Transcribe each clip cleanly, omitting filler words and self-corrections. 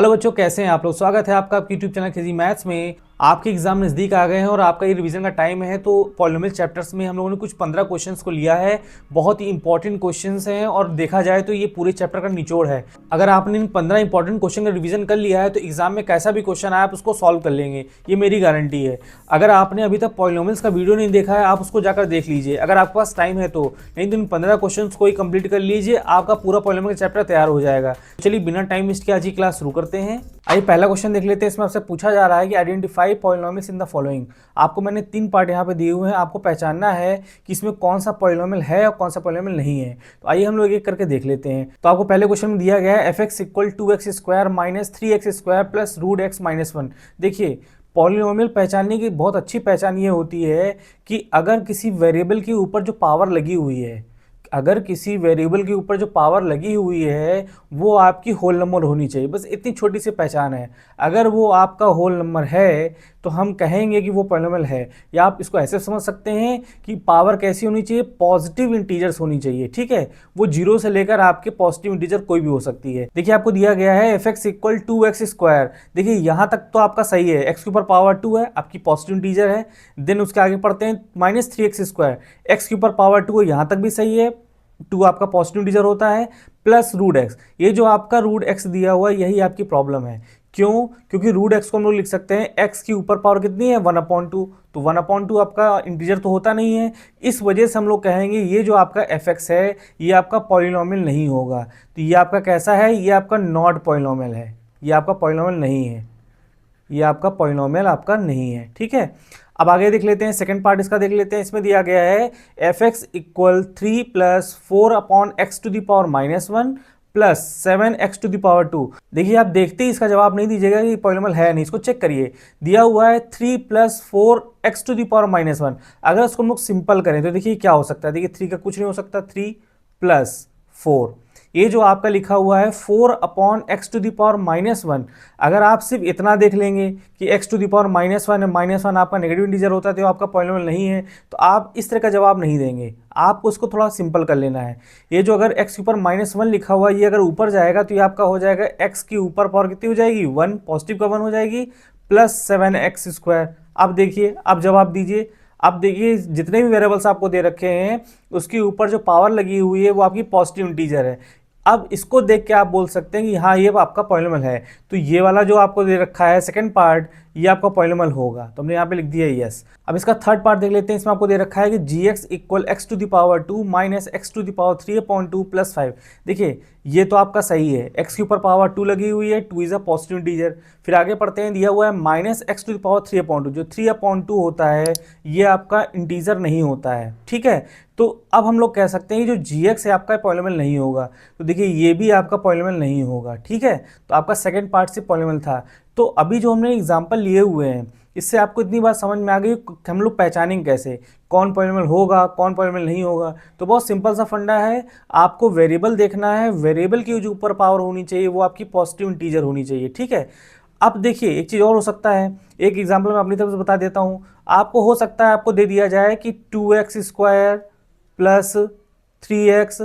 Hello बच्चों, कैसे हैं आप लोग। स्वागत है आपका आपके यूट्यूब चैनल केजी मैथ्स में। आपके एग्जाम नज़दीक आ गए हैं और आपका ये रिवीजन का टाइम है। तो पॉलिनोमियल चैप्टर्स में हम लोगों ने कुछ 15 क्वेश्चंस को लिया है। बहुत ही इंपॉर्टेंट क्वेश्चंस हैं और देखा जाए तो ये पूरे चैप्टर का निचोड़ है। अगर आपने इन 15 इंपॉर्टेंट क्वेश्चन का रिवीजन कर लिया है तो एग्जाम में कैसा भी क्वेश्चन आए आप उसको सॉल्व कर लेंगे, ये मेरी गारंटी है। अगर आपने अभी तक पॉलिनोमियल्स का वीडियो नहीं देखा है आप उसको जाकर देख लीजिए, अगर आपके पास टाइम है तो। नहीं तो इन 15 क्वेश्चन को ही कंप्लीट कर लीजिए, आपका पूरा पॉलिनोमियल चैप्टर तैयार हो जाएगा। चलिए बिना टाइम वेस्ट के आज की क्लास शुरू करते हैं। आइए पहला क्वेश्चन देख लेते हैं। इसमें आपसे पूछा जा रहा है कि identify polynomials in the following. आपको मैंने 3 पार्ट यहाँ पे दिए हुए हैं, आपको पहचानना है कि इसमें कौन सा पॉलिनोमियल है और कौन सा पॉलिनोमियल नहीं है। तो आइए हम लोग एक एक करके देख लेते हैं। तो आपको पहले क्वेश्चन में दिया गया है f x equal 2x square minus 3x square plus root x minus 1। देखिए पॉलिनोमियल पहचानने की बहुत अच्छी पहचान ये होती है कि अगर किसी वेरिएबल के ऊपर जो पावर लगी हुई है, अगर किसी वेरिएबल के ऊपर जो पावर लगी हुई है वो आपकी होल नंबर होनी चाहिए। बस इतनी छोटी सी पहचान है। अगर वो आपका होल नंबर है तो हम कहेंगे कि वो पॉलिनोमियल है। या आप इसको ऐसे समझ सकते हैं कि पावर कैसी होनी चाहिए, पॉजिटिव इंटीजर्स होनी चाहिए। ठीक है, वो जीरो से लेकर आपके पॉजिटिव इंटीजर कोई भी हो सकती है। देखिए आपको दिया गया है f x equal 2x square. देखिए यहाँ तक तो आपका सही है, एक्स के ऊपर पावर 2 है, आपकी पॉजिटिव इंटीजर है। देन उसके आगे पढ़ते हैं माइनस 3x स्क्वायर, एक्स के ऊपर पावर 2 है, यहाँ तक भी सही है, 2 आपका पॉजिटिव इंटीजर होता है, प्लस रूट एक्स। ये जो आपका रूट एक्स दिया हुआ है यही आपकी प्रॉब्लम है। क्यों? क्योंकि रूट एक्स को हम लोग लिख सकते हैं एक्स की ऊपर पावर कितनी है 1/2, तो 1/2 आपका इंटीजर तो होता नहीं है। इस वजह से हम लोग कहेंगे ये जो आपका एफ एक्स है ये आपका पॉलिनोमियल नहीं होगा। तो ये आपका कैसा है, ये आपका नॉट पॉलिनोमियल है, ये आपका पॉलिनोमियल नहीं है, ये आपका पॉलिनोमियल आपका नहीं है। ठीक है, अब आगे देख लेते हैं, सेकंड पार्ट इसका देख लेते हैं। इसमें दिया गया है f x equal 3 plus 4/x⁻1 plus 7x⁻2। देखिए आप देखते ही इसका जवाब नहीं दीजिएगा कि पॉलिनोमियल है नहीं, इसको चेक करिए। दिया हुआ है 3 प्लस 4x⁻1। अगर इसको हम लोग सिंपल करें तो देखिए क्या हो सकता है। देखिए 3 का कुछ नहीं हो सकता, 3 प्लस 4, ये जो आपका लिखा हुआ है 4/x⁻1। अगर आप सिर्फ इतना देख लेंगे कि x⁻1 है, -1 आपका नेगेटिव इंटीजर होता है तो आपका पॉलिनोमियल नहीं है, तो आप इस तरह का जवाब नहीं देंगे। आपको उसको थोड़ा सिंपल कर लेना है। ये जो अगर x के ऊपर -1 लिखा हुआ है ये अगर ऊपर जाएगा तो ये आपका हो जाएगा x की ऊपर पावर कितनी हो जाएगी 1, पॉजिटिव का 1 हो जाएगी, प्लस 7x स्क्वायर। अब देखिए, अब जवाब दीजिए। अब देखिए जितने भी वेरिएबल्स आपको दे रखे हैं उसके ऊपर जो पावर लगी हुई है वो आपकी पॉजिटिव इंटीजर है। अब इसको देख के आप बोल सकते हैं कि हाँ ये आपका पॉलिनोमियल है। तो ये वाला जो आपको दे रखा है सेकंड पार्ट ये आपका पॉलिनोमियल होगा, तो हमने यहाँ पे लिख दिया यस। अब इसका थर्ड पार्ट देख लेते हैं। इसमें आपको दे रखा है कि gx equal x⁻2 minus x⁻3/2 plus 5। देखिए ये तो आपका सही है, x के ऊपर पावर 2 लगी हुई है, 2 इज अ पॉजिटिव इंटीजर। फिर आगे पढ़ते हैं, दिया हुआ है माइनस x⁻3/2, जो 3/2 होता है ये आपका इंटीजर नहीं होता है। ठीक है, तो अब हम लोग कह सकते हैं कि जो gx है आपका पॉलिनोमियल नहीं होगा। तो देखिए ये भी आपका पॉलिनोमियल नहीं होगा। ठीक है, तो आपका सेकंड पार्ट से पॉलिनोमियल था। तो अभी जो हमने एग्जांपल लिए हुए हैं इससे आपको इतनी बात समझ में आ गई कि हम लोग पहचानेंगे कैसे कौन पॉलिनोमियल होगा कौन पॉलिनोमियल नहीं होगा। तो बहुत सिंपल सा फंडा है, आपको वेरिएबल देखना है, वेरिएबल की जो ऊपर पावर होनी चाहिए वो आपकी पॉजिटिव इंटीजर होनी चाहिए। ठीक है, अब देखिए एक चीज़ और हो सकता है, एक एग्जाम्पल मैं अपनी तरफ से बता देता हूँ। आपको हो सकता है आपको दे दिया जाए कि 2x square plus 3x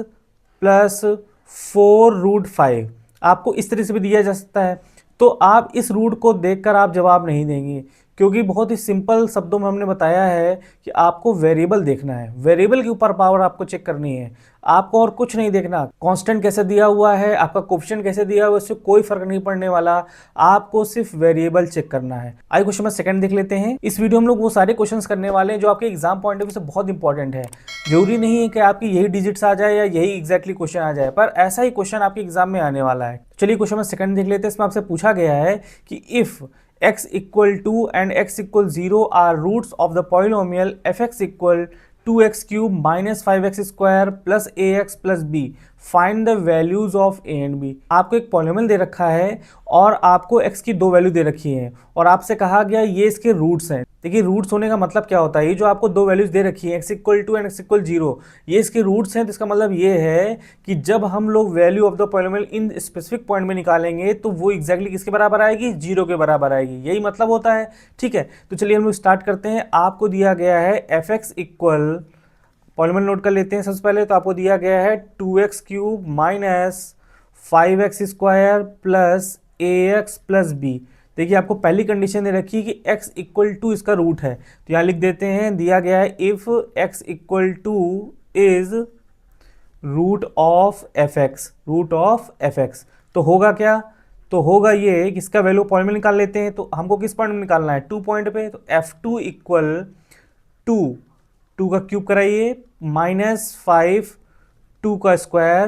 plus 4√5, आपको इस तरह से भी दिया जा सकता है। तो आप इस रूट को देखकर आप जवाब नहीं देंगे, क्योंकि बहुत ही सिंपल शब्दों में हमने बताया है कि आपको वेरिएबल देखना है, वेरिएबल के ऊपर पावर आपको चेक करनी है, आपको और कुछ नहीं देखना। कांस्टेंट कैसे दिया हुआ है, आपका कोफिशिएंट कैसे दिया हुआ है, इससे कोई फर्क नहीं पड़ने वाला, आपको सिर्फ वेरिएबल चेक करना है। आइए क्वेश्चन में सेकंड देख लेते हैं। इस वीडियो में हम लोग वो सारे क्वेश्चंस करने वाले हैं जो आपके एग्जाम पॉइंट ऑफ व्यू से बहुत इंपॉर्टेंट है। जरूरी नहीं है कि आपकी यही डिजिट्स आ जाए या यही एग्जैक्टली क्वेश्चन आ जाए, पर ऐसा ही क्वेश्चन आपके एग्जाम में आने वाला है। चलिए क्वेश्चन में सेकंड देख लेते हैं। इसमें आपसे पूछा गया है कि if x equal 2 and x equal 0 are roots of the polynomial f x equal 2x³ minus 5x square plus ax plus b, find the values of a and b। आपको एक पॉलिनोमियल दे रखा है और आपको x की 2 value दे रखी है और आपसे कहा गया ये इसके रूट्स हैं। देखिए रूट्स होने का मतलब क्या होता है, ये जो आपको 2 वैल्यूज दे रखी है x equal 2 and x equal 0, ये इसके रूट्स हैं। तो इसका मतलब ये है कि जब हम लोग value of the polynomial in specific point में निकालेंगे तो वो एग्जैक्टली किसके बराबर आएगी, 0 के बराबर आएगी, यही मतलब होता है। ठीक है, तो चलिए हम लोग स्टार्ट करते हैं। आपको दिया गया है f x equal, polynomial note कर लेते हैं सबसे पहले। तो आपको दिया गया है 2x³ minus 5x square plus ax plus b. देखिए आपको पहली कंडीशन दे रखी है कि x इक्वल टू इसका रूट है, तो यहाँ लिख देते हैं, दिया गया है if x equal two is root of f x. तो होगा क्या, तो होगा ये कि इसका वैल्यू पॉइंट में निकाल लेते हैं। तो हमको किस पॉइंट में निकालना है, 2 पॉइंट पे। तो f2 इक्वल 2 का क्यूब कराइए -5 2 का स्क्वायर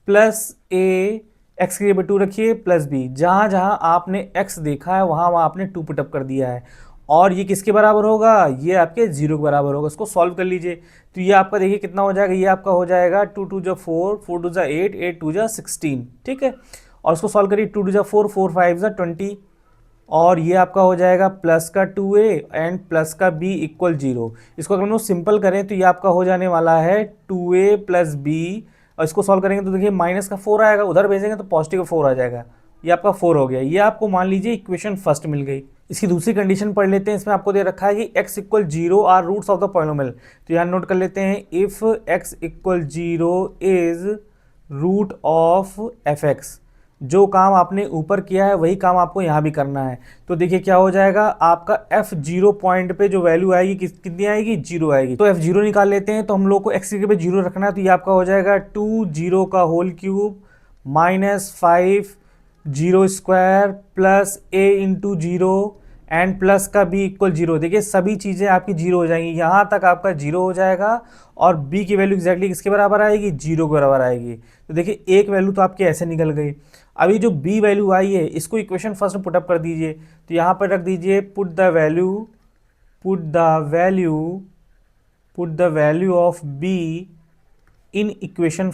प्लस ए एक्स की जगह 2 रखिए प्लस बी। जहाँ जहाँ आपने x देखा है वहाँ वहाँ आपने 2 पुटअप कर दिया है। और ये किसके बराबर होगा, ये आपके 0 के बराबर होगा। इसको सॉल्व कर लीजिए। तो ये आपका देखिए कितना हो जाएगा, ये आपका हो जाएगा 2 2 जा 4, 4 2 जा 8, 8 2 जा 16, ठीक है। और इसको सॉल्व करिए, 2 2 जा 4, 4 5 जा 20, और ये आपका हो जाएगा प्लस का 2a एंड प्लस का b इक्वल 0। इसको अगर हम लोग सिंपल करें तो ये आपका हो जाने वाला है 2a प्लस b, और इसको सॉल्व करेंगे तो देखिए माइनस का 4 आएगा, उधर भेजेंगे तो पॉजिटिव 4 आ जाएगा। ये आपका 4 हो गया। ये आपको मान लीजिए इक्वेशन फर्स्ट मिल गई। इसकी दूसरी कंडीशन पढ़ लेते हैं। इसमें आपको दे रखा है कि x equal 0 are roots of the polynomial. तो यहाँ नोट कर लेते हैं, if x equal 0 is root of f x. जो काम आपने ऊपर किया है वही काम आपको यहाँ भी करना है। तो देखिए क्या हो जाएगा, आपका f0 पॉइंट पे जो वैल्यू आएगी कितनी आएगी, 0 आएगी। तो f0 निकाल लेते हैं। तो हम लोग को x की जगह पे 0 रखना है। तो ये आपका हो जाएगा 2 0 का whole cube -5 0 square plus a into 0 and plus का b इक्वल 0। देखिए सभी चीज़ें आपकी 0 हो जाएंगी, यहाँ तक आपका 0 हो जाएगा। और b की वैल्यू एग्जैक्टली किसके बराबर आएगी, 0 के बराबर आएगी। तो देखिए एक वैल्यू तो आपकी ऐसे निकल गई। अभी जो b वैल्यू आई है इसको इक्वेशन फर्स्ट में पुटअप कर दीजिए। तो यहाँ पर रख दीजिए put the value of b in equation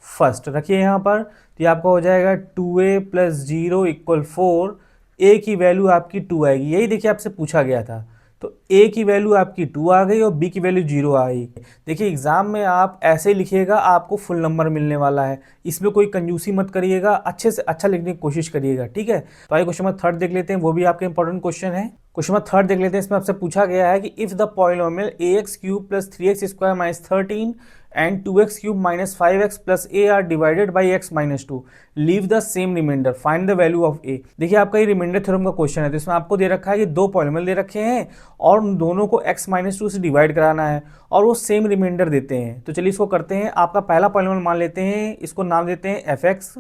first रखिए यहाँ पर। तो ये आपका हो जाएगा 2a प्लस 0 इक्वल 4। a की वैल्यू आपकी 2 आएगी, यही देखिए आपसे पूछा गया था। तो a की वैल्यू आपकी 2 आ गई और b की वैल्यू 0 आ गई। देखिए एग्जाम में आप ऐसे ही लिखिएगा, आपको फुल नंबर मिलने वाला है। इसमें कोई कंजूसी मत करिएगा, अच्छे से अच्छा लिखने की कोशिश करिएगा, ठीक है। तो आइए क्वेश्चन नंबर 3 देख लेते हैं, वो भी आपके इंपॉर्टेंट क्वेश्चन है। क्वेश्चन नंबर 3 देख लेते हैं। इसमें आपसे पूछा गया है कि if the polynomial ax cube plus 3x square minus 13 and 2x cube minus 5x plus a are divided by x minus 2, leave the same remainder, find the value of a। देखिए आपका ये रिमाइंडर थ्योरम का question है। तो इसमें आपको दे रखा है कि दो पॉलिनोमियल दे रखे हैं और उन दोनों को x माइनस 2 से डिवाइड कराना है और वो सेम रिमाइंडर देते हैं। तो चलिए इसको करते हैं। आपका पहला पॉलिनोमियल मान लेते हैं, इसको नाम देते हैं fx।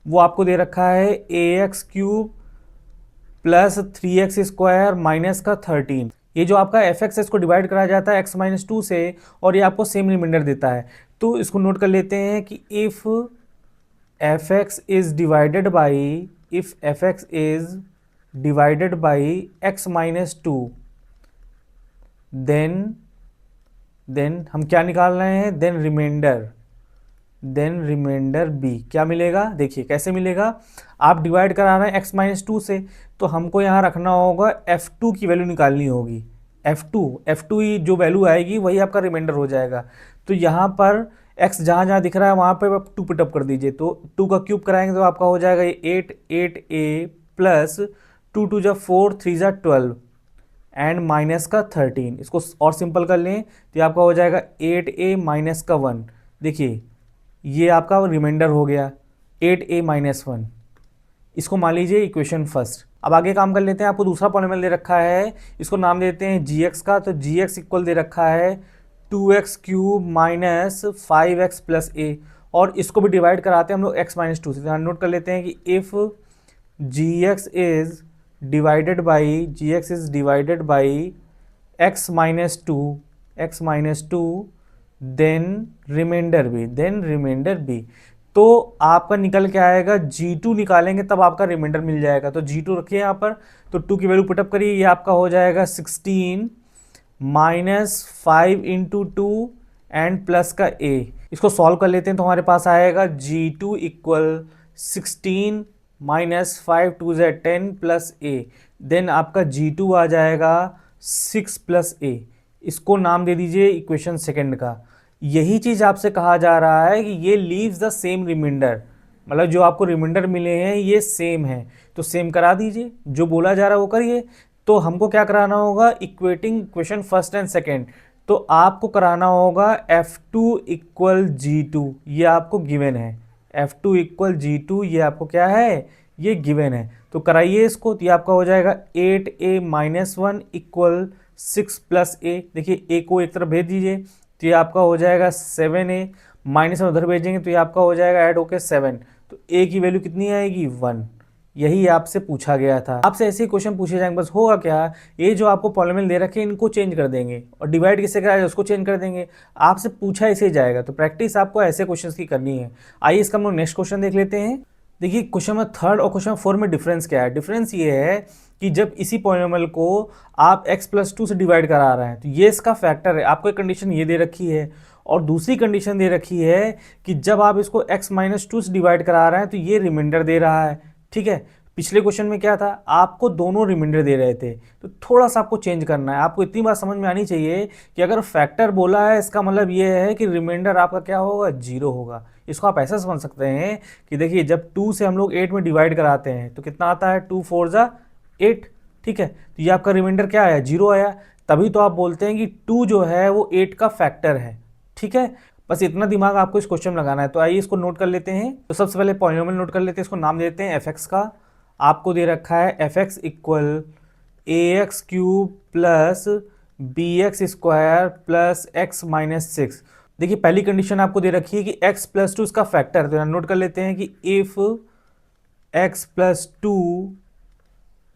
वो आपको दे रखा है ax cube plus 3x square minus का 13। ये जो आपका एफ एक्स इसको डिवाइड कराया जाता है x माइनस 2 से, और ये आपको सेम रिमाइंडर देता है। तो इसको नोट कर लेते हैं कि if f x is divided by x minus 2, then हम क्या निकाल रहे हैं, देन रिमाइंडर b क्या मिलेगा। देखिए कैसे मिलेगा, आप डिवाइड करा रहे हैं x माइनस 2 से, तो हमको यहाँ रखना होगा f2 की वैल्यू निकालनी होगी। f2 ही जो वैल्यू आएगी वही आपका रिमाइंडर हो जाएगा। तो यहाँ पर x जहाँ जहाँ दिख रहा है वहाँ पर आप 2 पुटअप कर दीजिए। तो 2 का क्यूब कराएंगे तो आपका हो जाएगा 8a प्लस 2 2 जा 4, 3 जा 12 एंड माइनस का 13। इसको और सिंपल कर लें तो आपका हो जाएगा 8a माइनस का 1। देखिए ये आपका रिमाइंडर हो गया 8a माइनस 1। इसको मान लीजिए इक्वेशन फर्स्ट। अब आगे काम कर लेते हैं। आपको दूसरा पॉलिनोमियल दे रखा है, इसको नाम देते हैं gx का। तो gx इक्वल दे रखा है 2x cube minus 5x plus a, और इसको भी डिवाइड कराते हैं हम लोग x माइनस 2 से। यहाँ नोट कर लेते हैं कि if gx is divided by x minus 2 then remainder b। तो आपका निकल के आएगा g2 निकालेंगे तब आपका रिमाइंडर मिल जाएगा। तो g2 रखिए यहाँ पर। तो 2 की वैल्यू पुटअप करिए, ये आपका हो जाएगा 16 माइनस 5 इंटू 2 एंड प्लस का a। इसको सॉल्व कर लेते हैं तो हमारे पास आएगा g2 इक्वल 16 माइनस 5 2 ज़ा 10 प्लस a। देन आपका g2 आ जाएगा 6 प्लस a। इसको नाम दे दीजिए इक्वेशन सेकंड का। यही चीज़ आपसे कहा जा रहा है कि ये लीव्स द सेम रिमाइंडर, मतलब जो आपको रिमाइंडर मिले हैं ये सेम है। तो सेम करा दीजिए, जो बोला जा रहा है वो करिए। तो हमको क्या कराना होगा, equating equation first and second. तो आपको कराना होगा f2 इक्वल g2, ये आपको गिवन है, F2 इक्वल G2, ये आपको क्या है, ये गिवन है। तो कराइए इसको, तो ये आपका हो जाएगा 8a minus 1 equal 6 plus a। देखिए a को एक तरफ भेज दीजिए, तो ये आपका हो जाएगा 7a, माइनस में उधर भेजेंगे तो ये आपका हो जाएगा ऐड होके 7। तो a की वैल्यू कितनी आएगी, 1। यही आपसे पूछा गया था। आपसे ऐसे ही क्वेश्चन पूछे जाएंगे, बस होगा क्या, ये जो आपको पॉलिनोमियल दे रखे हैं इनको चेंज कर देंगे और डिवाइड किससे कराया उसको चेंज कर देंगे। आपसे पूछा ऐसे ही जाएगा, तो प्रैक्टिस आपको ऐसे क्वेश्चंस की करनी है। आइए इसका हम लोग नेक्स्ट क्वेश्चन देख लेते हैं। देखिए क्वेश्चन नंबर 3 और क्वेश्चन 4 में डिफरेंस क्या है। डिफरेंस ये है कि जब इसी पॉलिनोमियल को आप x+2 से डिवाइड करा रहे हैं तो ये इसका फैक्टर है। आपको एक कंडीशन ये दे रखी है और दूसरी कंडीशन दे रखी है कि जब आप इसको x-2 से डिवाइड करा रहे हैं तो ये रिमाइंडर दे रहा है। ठीक है, पिछले क्वेश्चन में क्या था, आपको दोनों रिमाइंडर दे रहे थे, तो थोड़ा सा आपको चेंज करना है। आपको इतनी बात समझ में आनी चाहिए कि अगर फैक्टर बोला है इसका मतलब ये है कि रिमाइंडर आपका क्या होगा, 0 होगा। इसको आप ऐसा समझ सकते हैं कि देखिए जब 2 से हम लोग 8 में डिवाइड कराते हैं तो कितना आता है, 2 4 जा 8। ठीक है, तो ये आपका रिमाइंडर क्या आया, 0 आया। तभी तो आप बोलते हैं कि 2 जो है वो 8 का फैक्टर है। ठीक है, बस इतना दिमाग आपको इस क्वेश्चन में लगाना है। तो आइए इसको नोट कर लेते हैं। तो सबसे पहले पॉलिनोमियल नोट कर लेते हैं, इसको नाम देते हैं एफ एक्स का। आपको दे रखा है f x equal a x cube plus b x square plus x minus 6। देखिए पहली कंडीशन आपको दे रखी है कि x+2 इसका फैक्टर है, तो नोट कर लेते हैं कि if x+2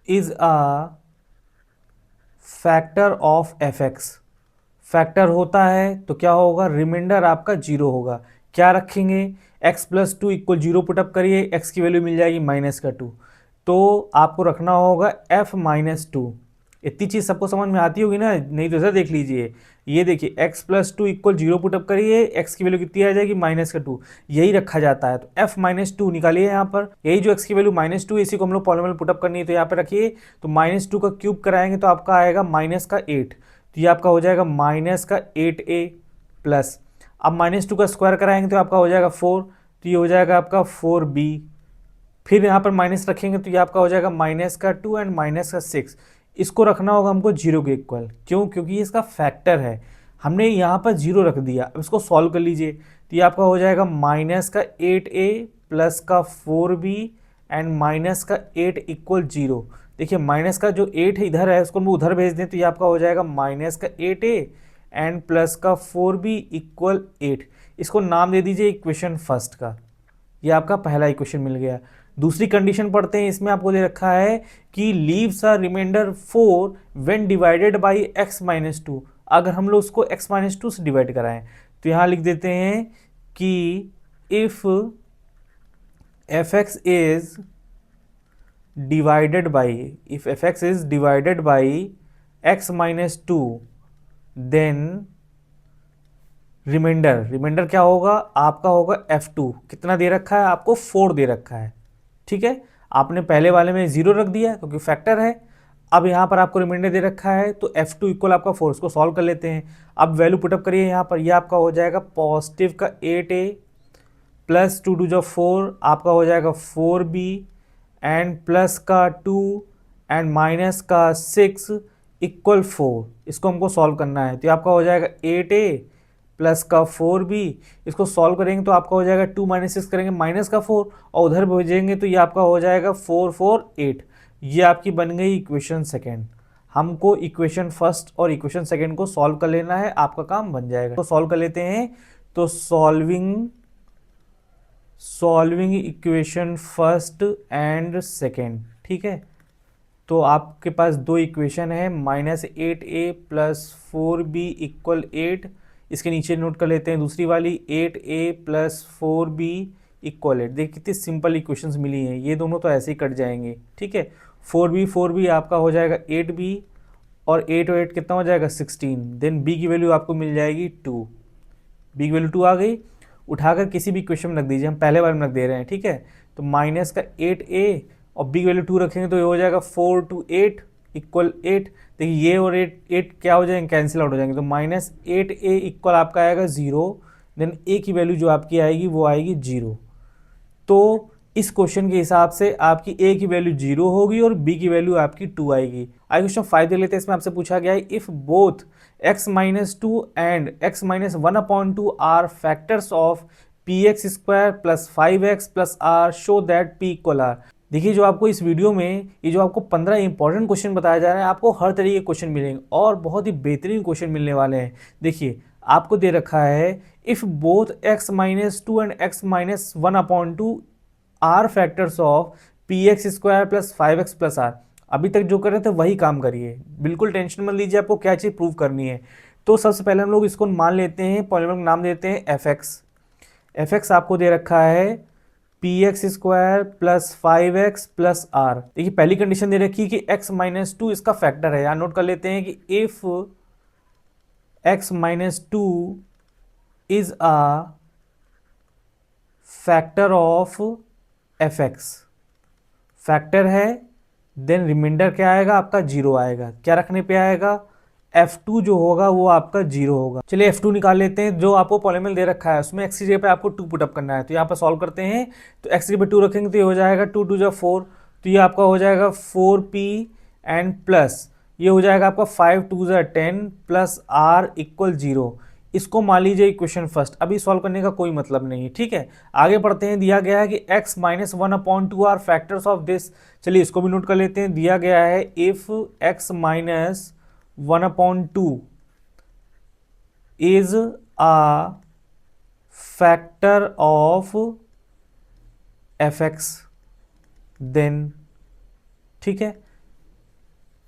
is a factor of f x, factor होता है तो क्या होगा, रिमाइंडर आपका 0 होगा। क्या रखेंगे, x+2 इक्वल 0 पुटअप करिए, x की वैल्यू मिल जाएगी -2। तो आपको रखना होगा f-2। इतनी चीज़ सबको समझ में आती होगी ना, नहीं तो इधर देख लीजिए। ये देखिए x+2 इक्वल 0 पुटअप करिए, x की वैल्यू कितनी आ जाएगी, -2। यही रखा जाता है। तो f-2 निकालिए यहाँ पर, यही जो x की वैल्यू -2 इसी को हम लोग पॉलिनोमियल पुटअप करनी है, तो यहाँ पे रखिए। तो -2 का क्यूब कराएंगे तो आपका आएगा -8। तो ये आपका हो जाएगा -8a प्लस, अब -2 का स्क्वायर कराएंगे तो आपका हो जाएगा 4, तो ये हो जाएगा आपका 4b। फिर यहाँ पर माइनस रखेंगे तो ये आपका हो जाएगा -2 एंड -6। इसको रखना होगा हमको 0 के इक्वल, क्यों, क्योंकि ये इसका फैक्टर है। हमने यहाँ पर 0 रख दिया। अब इसको सॉल्व कर लीजिए, तो ये आपका हो जाएगा -8a प्लस का 4b एंड -8 इक्वल 0। देखिए माइनस का जो 8 है इधर है, उसको हम उधर भेज दें तो ये आपका हो जाएगा -8a एंड प्लस का 4b इक्वल 8। इसको नाम दे दीजिए इक्वेशन फर्स्ट का। ये आपका पहला इक्वेशन मिल गया। दूसरी कंडीशन पढ़ते हैं, इसमें आपको दे रखा है कि leaves a remainder 4 when divided by x-2। अगर हम लोग उसको x-2 से डिवाइड कराएं तो यहाँ लिख देते हैं कि if f(x) is divided by x-2 then remainder क्या होगा, आपका होगा f2। कितना दे रखा है आपको, 4 दे रखा है। ठीक है, आपने पहले वाले में 0 रख दिया क्योंकि फैक्टर है। अब यहाँ पर आपको रिमाइंडर दे रखा है तो f2 इक्वल आपका 4। इसको सॉल्व कर लेते हैं। अब वैल्यू पुटअप करिए यहाँ पर, यह आपका हो जाएगा पॉजिटिव का 8a प्लस 2 2 4, आपका हो जाएगा 4b एंड प्लस का 2 एंड माइनस का 6 इक्वल 4। इसको हमको सॉल्व करना है, तो आपका हो जाएगा 8a प्लस का 4b। इसको सॉल्व करेंगे तो आपका हो जाएगा 2 - 6 करेंगे माइनस का 4 और उधर भेजेंगे तो ये आपका हो जाएगा 4 4 8। ये आपकी बन गई इक्वेशन सेकेंड। हमको इक्वेशन फर्स्ट और इक्वेशन सेकेंड को सॉल्व कर लेना है, आपका काम बन जाएगा। तो सॉल्व कर लेते हैं। तो solving equation first and second. ठीक है, तो आपके पास दो इक्वेशन है, -8a प्लस 4b इक्वल 8। इसके नीचे नोट कर लेते हैं दूसरी वाली, 8a प्लस 4b इक्वल 8। देखिए कितनी सिंपल इक्वेशंस मिली हैं, ये दोनों तो ऐसे ही कट जाएंगे। ठीक है, 4b आपका हो जाएगा 8b और 8 और 8 कितना हो जाएगा 16। देन b की वैल्यू आपको मिल जाएगी 2। b की वैल्यू 2 आ गई, उठाकर किसी भी इक्वेशन में रख दीजिए, हम पहले बार में रख दे रहे हैं। ठीक है, तो माइनस का 8a और b की वैल्यू 2 रखेंगे तो ये हो जाएगा 4 2 8 इक्वल 8। देखिए ये और 8 क्या हो जाएंगे, कैंसिल आउट हो जाएंगे। तो -8a इक्वल आपका आएगा 0। देन a की वैल्यू जो आपकी आएगी वो आएगी 0। तो इस क्वेश्चन के हिसाब से आपकी a की वैल्यू 0 होगी और b की वैल्यू आपकी 2 आएगी। आइए क्वेश्चन 5 देख लेते हैं। इसमें आपसे पूछा गया है if both x-2 and x-1/2 are factors of p x square plus 5x plus r show that p equal r. देखिए जो आपको इस वीडियो में ये जो आपको 15 इंपॉर्टेंट क्वेश्चन बताया जा रहा है, आपको हर तरीके के क्वेश्चन मिलेंगे और बहुत ही बेहतरीन क्वेश्चन मिलने वाले हैं। देखिए आपको दे रखा है if both x-2 and x-1/2 are factors of p x square plus 5x plus r. अभी तक जो कर रहे थे वही काम करिए, बिल्कुल टेंशन मत लीजिए आपको क्या चीज़ प्रूव करनी है। तो सबसे पहले हम लोग इसको मान लेते हैं, पॉलिनोमियल का नाम देते हैं एफ एक्स आपको दे रखा है p x square plus 5x plus r. देखिए पहली कंडीशन दे रखी है कि x-2 इसका फैक्टर है। यहाँ नोट कर लेते हैं कि if x-2 is a factor of f x, factor है, देन रिमाइंडर क्या आएगा आपका 0 आएगा। क्या रखने पे आएगा, f2 जो होगा वो आपका 0 होगा। चलिए f2 निकाल लेते हैं। जो आपको पॉलिनोमियल दे रखा है उसमें x की जगह पे आपको 2 पुट अप करना है, तो यहाँ पर सॉल्व करते हैं। तो x की जगह पे 2 रखेंगे तो ये हो जाएगा 2 2 4, तो ये आपका हो जाएगा 4p एंड प्लस ये हो जाएगा आपका 5 2 10 प्लस r इक्वल 0। इसको मान लीजिए इक्वेशन फर्स्ट, अभी सॉल्व करने का कोई मतलब नहीं है, ठीक है। आगे बढ़ते हैं, दिया गया है कि x-1/2 are factors of this. चलिए इसको भी नोट कर लेते हैं। दिया गया है if x-1/2 is a factor of fx, then ठीक है,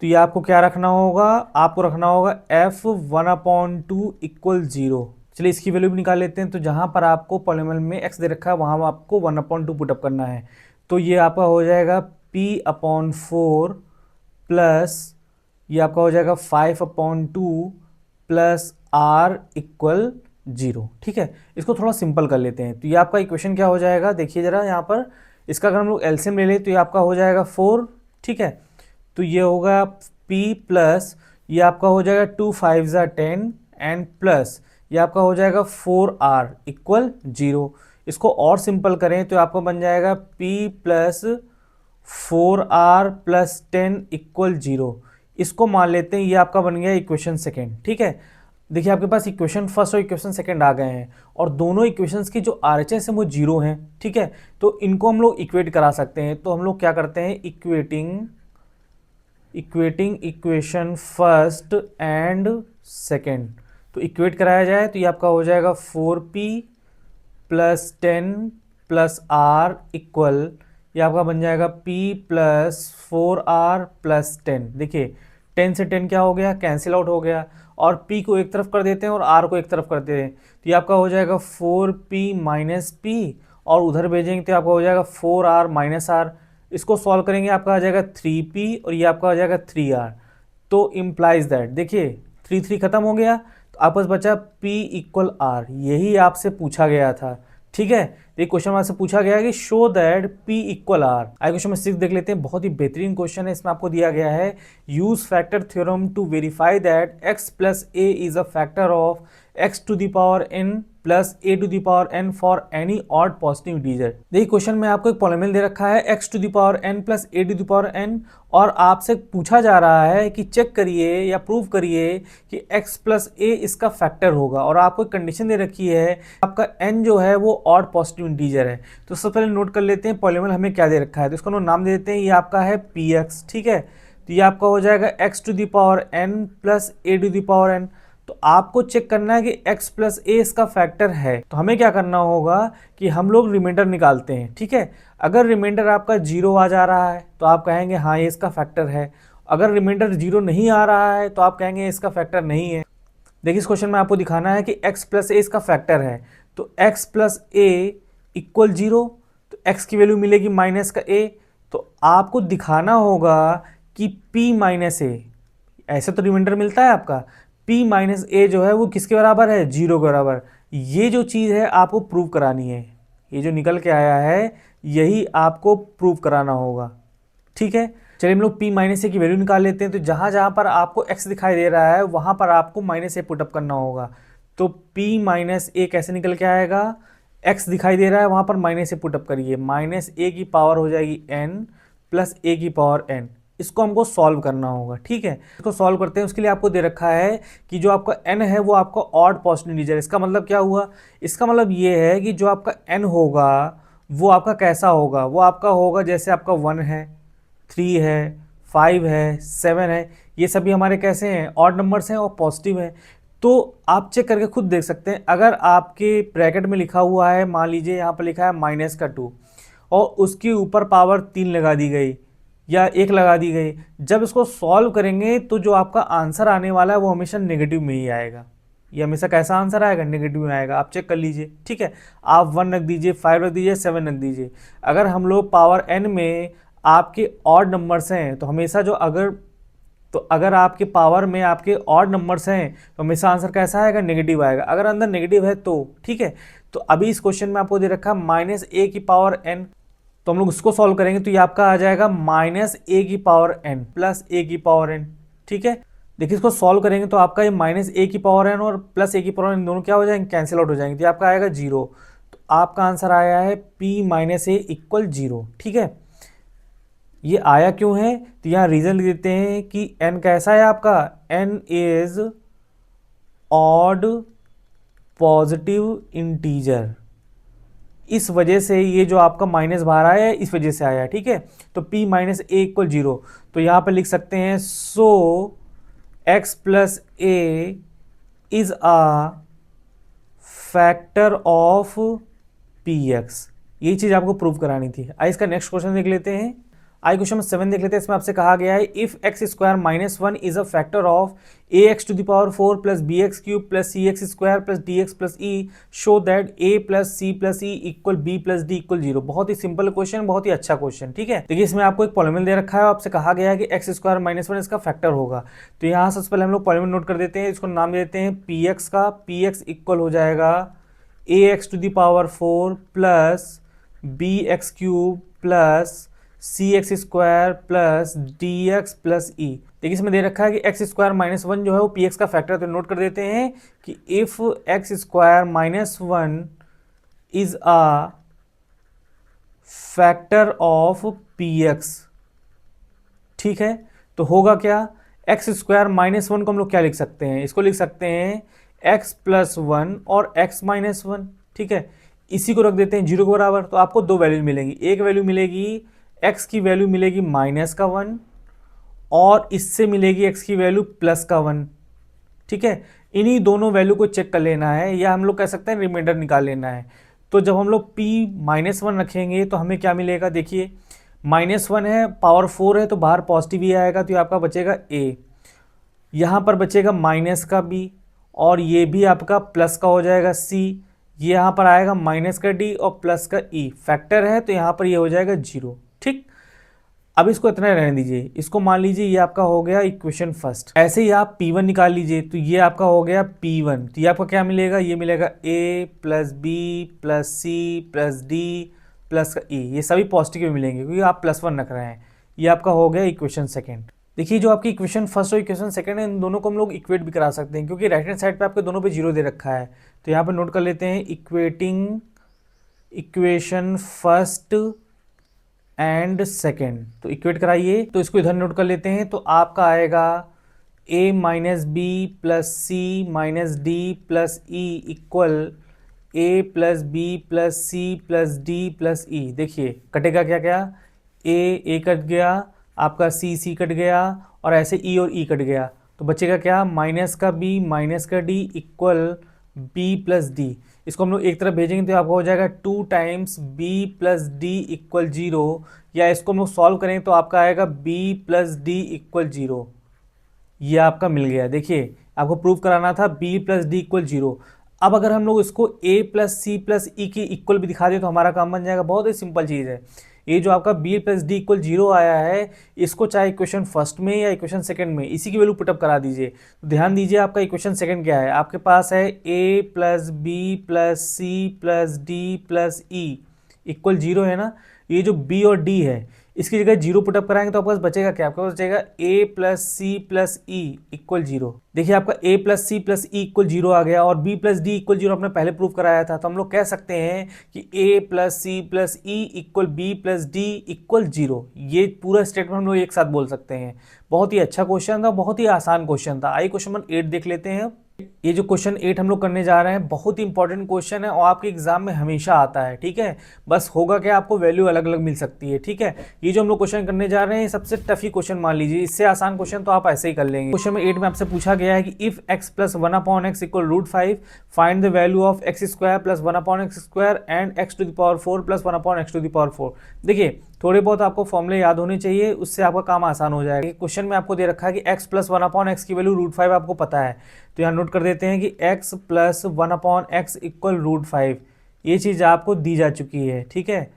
तो ये आपको क्या रखना होगा, आपको रखना होगा f1/2 इक्वल 0। चलिए इसकी वैल्यू भी निकाल लेते हैं। तो जहां पर आपको पॉलिनोमियल में x दे रखा है वहां आपको 1/2 पुटअप करना है, तो ये आपका हो जाएगा p/4 प्लस ये आपका हो जाएगा 5/2 प्लस r इक्वल 0, ठीक है। इसको थोड़ा सिंपल कर लेते हैं। तो ये आपका इक्वेशन क्या हो जाएगा, देखिए जरा यहाँ पर, इसका अगर हम लोग एलसीएम ले लें तो ये आपका हो जाएगा 4, ठीक है। तो ये होगा p प्लस ये आपका हो जाएगा 2 5 10 एंड प्लस ये आपका हो जाएगा 4r इक्वल 0। इसको और सिंपल करें तो आपका बन जाएगा p plus 4r plus 10 equal 0। इसको मान लेते हैं, ये आपका बन गया इक्वेशन सेकेंड, ठीक है। देखिए आपके पास इक्वेशन फर्स्ट और इक्वेशन सेकेंड आ गए हैं और दोनों इक्वेशंस की जो RHS है वो 0 हैं, ठीक है। तो इनको हम लोग इक्वेट करा सकते हैं। तो हम लोग क्या करते हैं, equating equation first and second. तो इक्वेट कराया जाए तो ये आपका हो जाएगा 4p plus 10 plus r equal ये आपका बन जाएगा p प्लस 4r प्लस 10। देखिए 10 से 10 क्या हो गया, कैंसिल आउट हो गया, और p को एक तरफ कर देते हैं और r को एक तरफ कर देते हैं। तो ये आपका हो जाएगा 4p माइनस p और उधर भेजेंगे तो आपका हो जाएगा 4r माइनस r। इसको सॉल्व करेंगे आपका आ जाएगा 3p और ये आपका आ जाएगा 3r। तो इम्प्लाइज दैट, देखिए 3 3 खत्म हो गया, तो आपस बचा p इक्वल r। यही आपसे पूछा गया था, ठीक है। एक क्वेश्चन आपसे पूछा गया है कि show that p equal r। आगे क्वेश्चन में 6 देख लेते हैं, बहुत ही बेहतरीन क्वेश्चन है। इसमें आपको दिया गया है use factor theorem to verify that x plus a is a factor of x to the power n plus a to the power n for any odd positive integer. देखिए क्वेश्चन में आपको एक पॉलिनोमियल दे रखा है x to the power n plus a to the power n और आपसे पूछा जा रहा है कि चेक करिए या प्रूव करिए कि x प्लस a इसका फैक्टर होगा, और आपको कंडीशन दे रखी है आपका n जो है वो ऑड पॉजिटिव इंटीजर है। तो सबसे पहले नोट कर लेते हैं पॉलिनोमियल हमें क्या दे रखा है। तो इसको नाम दे देते हैं, ये आपका है px, ठीक है। तो ये आपका हो जाएगा x to the power n plus a to the power n। तो आपको चेक करना है कि x प्लस a इसका फैक्टर है, तो हमें क्या करना होगा कि हम लोग रिमाइंडर निकालते हैं, ठीक है। अगर रिमाइंडर आपका 0 आ जा रहा है तो आप कहेंगे हाँ ये इसका फैक्टर है। अगर रिमाइंडर 0 नहीं आ रहा है तो आप कहेंगे इसका फैक्टर नहीं है। देखिए इस क्वेश्चन में आपको दिखाना है कि x प्लस a इसका फैक्टर है, तो x प्लस a इक्वल 0, तो x की वैल्यू मिलेगी माइनस का a। तो आपको दिखाना होगा कि p माइनस a, ऐसे तो रिमाइंडर मिलता है आपका, p माइनस a जो है वो किसके बराबर है, 0 के बराबर। ये जो चीज़ है आपको प्रूव करानी है, ये जो निकल के आया है यही आपको प्रूव कराना होगा, ठीक है। चलिए हम लोग p माइनस a की वैल्यू निकाल लेते हैं। तो जहाँ जहाँ पर आपको x दिखाई दे रहा है वहाँ पर आपको माइनस a पुटअप करना होगा। तो p माइनस a कैसे निकल के आएगा, x दिखाई दे रहा है वहाँ पर माइनस a पुटअप करिए, माइनस a की पावर हो जाएगी n प्लस a की पावर n। इसको हमको सॉल्व करना होगा। ठीक है, इसको सॉल्व करते हैं। उसके लिए आपको दे रखा है कि जो आपका n है वो आपका ऑड पॉजिटिव इंटीजर। इसका मतलब क्या हुआ, इसका मतलब ये है कि जो आपका n होगा वो आपका कैसा होगा, वो आपका होगा जैसे आपका 1 है, 3 है, 5 है, 7 है, ये सभी हमारे कैसे हैं, ऑड नंबर्स हैं और पॉजिटिव हैं। तो आप चेक करके खुद देख सकते हैं, अगर आपके ब्रैकेट में लिखा हुआ है, मान लीजिए यहाँ पर लिखा है -2 और उसके ऊपर पावर 3 लगा दी गई या 1 लगा दी गई, जब इसको सॉल्व करेंगे तो जो आपका आंसर आने वाला है वो हमेशा नेगेटिव में ही आएगा। ये हमेशा कैसा आंसर आएगा, नेगेटिव में आएगा। आप चेक कर लीजिए। ठीक है, आप 1 रख दीजिए, 5 रख दीजिए, 7 रख दीजिए। अगर हम लोग पावर n में आपके ऑड नंबर्स हैं तो हमेशा अगर आपके पावर में आपके ऑड नंबर्स हैं तो हमेशा आंसर कैसा आएगा, नेगेटिव आएगा। अगर अंदर नेगेटिव है तो ठीक है। तो अभी इस क्वेश्चन में आपको दे रखा है -a की पावर n, तो हम लोग उसको सॉल्व करेंगे तो ये आपका आ जाएगा -a की पावर n प्लस a की पावर n। ठीक है, देखिए इसको सॉल्व करेंगे तो आपका ये -a की पावर n और +a की पावर n दोनों क्या हो जाएंगे, कैंसिल आउट हो जाएंगे, तो ये आपका आएगा 0। तो आपका आंसर आया है p - a = 0। ठीक है, ये आया क्यों है, तो यहाँ रीजन लिख देते हैं कि n कैसा है आपका, n is odd positive integer. इस वजह से ये जो आपका माइनस बाहर आया है इस वजह से आया है। ठीक है, तो p - a = 0। तो यहाँ पे लिख सकते हैं सो x + a is a factor of px। ये चीज़ आपको प्रूव करानी थी। आइए इसका नेक्स्ट क्वेश्चन देख लेते हैं। आई क्वेश्चन 7 देख लेते हैं। इसमें आपसे कहा गया है if x² - 1 is a factor of ax⁴ plus bx³ plus cx² plus dx plus e show that a plus c plus e equal b plus d equal 0। बहुत ही सिंपल क्वेश्चन, बहुत ही अच्छा क्वेश्चन। ठीक है, देखिए इसमें आपको एक पॉलिनोमियल दे रखा है, आपसे कहा गया है कि x² - 1 इसका फैक्टर होगा। तो यहाँ सबसे पहले हम लोग पॉलिनोमियल नोट कर देते हैं, इसको नाम देते हैं px का। px इक्वल हो जाएगा ax⁴ plus bx³ plus cx² plus dx plus e। देखिए इसमें दे रखा है कि x² - 1 जो है वो px का फैक्टर है। तो नोट कर देते हैं कि if x² - 1 is a factor of px। ठीक है, तो होगा क्या, x² - 1 को हम लोग क्या लिख सकते हैं, इसको लिख सकते हैं x + 1 और x - 1। ठीक है, इसी को रख देते हैं 0 के बराबर। तो आपको दो वैल्यू मिलेंगी, एक वैल्यू मिलेगी x की वैल्यू मिलेगी -1 और इससे मिलेगी x की वैल्यू +1। ठीक है, इन्हीं दोनों वैल्यू को चेक कर लेना है या हम लोग कह सकते हैं रिमाइंडर निकाल लेना है। तो जब हम लोग p - 1 रखेंगे तो हमें क्या मिलेगा, देखिए -1 है, पावर 4 है तो बाहर पॉजिटिव ही आएगा, तो ये आपका बचेगा a, यहाँ पर बचेगा माइनस का b और ये भी आपका प्लस का हो जाएगा c, ये यहाँ पर आएगा माइनस का d और प्लस का e, फैक्टर है तो यहाँ पर ये हो जाएगा 0। ठीक, अब इसको इतना रहने दीजिए। इसको मान लीजिए ये आपका हो गया इक्वेशन फर्स्ट। ऐसे ही आप p1 निकाल लीजिए, तो ये आपका हो गया p1। तो ये आपका क्या मिलेगा, ये मिलेगा a plus b plus c plus d plus का e, ये सभी पॉजिटिव मिलेंगे क्योंकि आप +1 रख रहे हैं। ये आपका हो गया इक्वेशन सेकेंड। देखिए जो आपकी इक्वेशन फर्स्ट और इक्वेशन सेकंड है, इन दोनों को हम लोग इक्वेट भी करा सकते हैं क्योंकि राइट हैंड साइड पे आपके दोनों पे 0 दे रखा है। तो यहाँ पर नोट कर लेते हैं equating equation first and second. तो इक्वेट कराइए, तो इसको इधर नोट कर लेते हैं। तो आपका आएगा a - b plus c minus d plus e equal a plus b plus c plus d plus e। देखिए कटेगा क्या क्या, a कट गया, आपका c कट गया और ऐसे e और e कट गया, तो बचेगा क्या, माइनस का b माइनस का d equal b plus d। इसको हम लोग एक तरफ भेजेंगे तो आपका हो जाएगा 2 times b plus d equal 0, या इसको हम लोग सॉल्व करें तो आपका आएगा b प्लस d इक्वल 0। ये आपका मिल गया। देखिए आपको प्रूव कराना था b प्लस डी इक्वल 0। अब अगर हम लोग इसको a प्लस सी प्लस ई की इक्वल भी दिखा दें तो हमारा काम बन जाएगा। बहुत ही सिंपल चीज़ है। ये जो आपका b प्लस डी इक्वल 0 आया है, इसको चाहे इक्वेशन फर्स्ट में या इक्वेशन सेकंड में इसी की वैल्यू पुटअप करा दीजिए। तो ध्यान दीजिए आपका इक्वेशन सेकंड क्या है, आपके पास है a plus b plus c plus d plus e equal 0 है ना। ये जो b और d है इसकी जगह जीरो पुटअप कराएंगे तो आपके पास बचेगा क्या, आपके पास बचेगा a plus c plus e equal zero. देखिए आपका a plus c plus e equal zero आ गया और b plus d equal zero आपने पहले प्रूव कराया था, तो हम लोग कह सकते हैं कि a plus c plus e equal b plus d equal zero. ये पूरा स्टेटमेंट हम लोग एक साथ बोल सकते हैं। बहुत ही अच्छा क्वेश्चन था, बहुत ही आसान क्वेश्चन था। आइए क्वेश्चन नंबर 8 देख लेते हैं। ये जो क्वेश्चन 8 हम लोग करने जा रहे हैं बहुत ही इंपॉर्टेंट क्वेश्चन है और आपके एग्जाम में हमेशा आता है, ठीक है। बस होगा क्या, आपको वैल्यू अलग अलग मिल सकती है, ठीक है। ये जो हम लोग क्वेश्चन करने जा रहे हैं सबसे टफ ही क्वेश्चन मान लीजिए, इससे आसान क्वेश्चन तो आप ऐसे ही कर लेंगे। क्वेश्चन में 8 में आपसे पूछा गया है कि if x plus one upon x equal root 5 find the value of x square plus one upon x square and x to the power 4 plus one upon x to the power 4। देखिए थोड़े बहुत आपको फॉर्मूले याद होने चाहिए, उससे आपका काम आसान हो जाएगा। क्वेश्चन में आपको दे रखा है कि x plus one upon x की वैल्यू रूट 5 आपको पता है, तो यहाँ नोट कर देते हैं कि x plus one upon x equal root 5। ये चीज़ आपको दी जा चुकी है, ठीक है।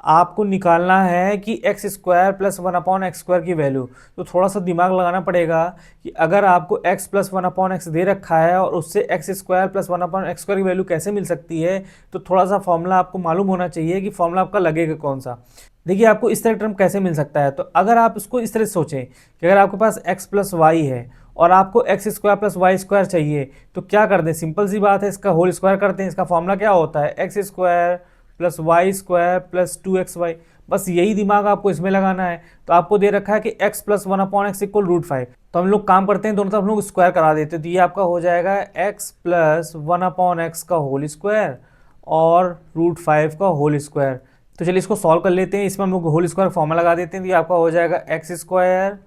आपको निकालना है कि x square plus one upon x square की वैल्यू, तो थोड़ा सा दिमाग लगाना पड़ेगा कि अगर आपको x plus one upon x दे रखा है और उससे x square plus one upon x square की वैल्यू कैसे मिल सकती है, तो थोड़ा सा फॉर्मूला आपको मालूम होना चाहिए कि फॉर्मूला आपका लगेगा कौन सा। देखिए आपको इस तरह टर्म कैसे मिल सकता है, तो अगर आप इसको इस तरह सोचें कि अगर आपके पास x प्लस वाई है और आपको x square plus y square चाहिए, तो क्या कर दें, सिंपल सी बात है, इसका होल स्क्वायर करते हैं। इसका फॉर्मूला क्या होता है, x square plus y square plus 2xy। बस यही दिमाग आपको इसमें लगाना है। तो आपको दे रखा है कि x plus one upon x equal root 5, तो हम लोग काम करते हैं दोनों तरफ हम लोग स्क्वायर करा देते हैं, तो ये आपका हो जाएगा x plus one upon x का होल स्क्वायर और रूट 5 का होल स्क्वायर। तो चलिए इसको सॉल्व कर लेते हैं। इसमें हम लोग होल स्क्वायर फॉर्मूला लगा देते हैं, तो ये आपका हो जाएगा x square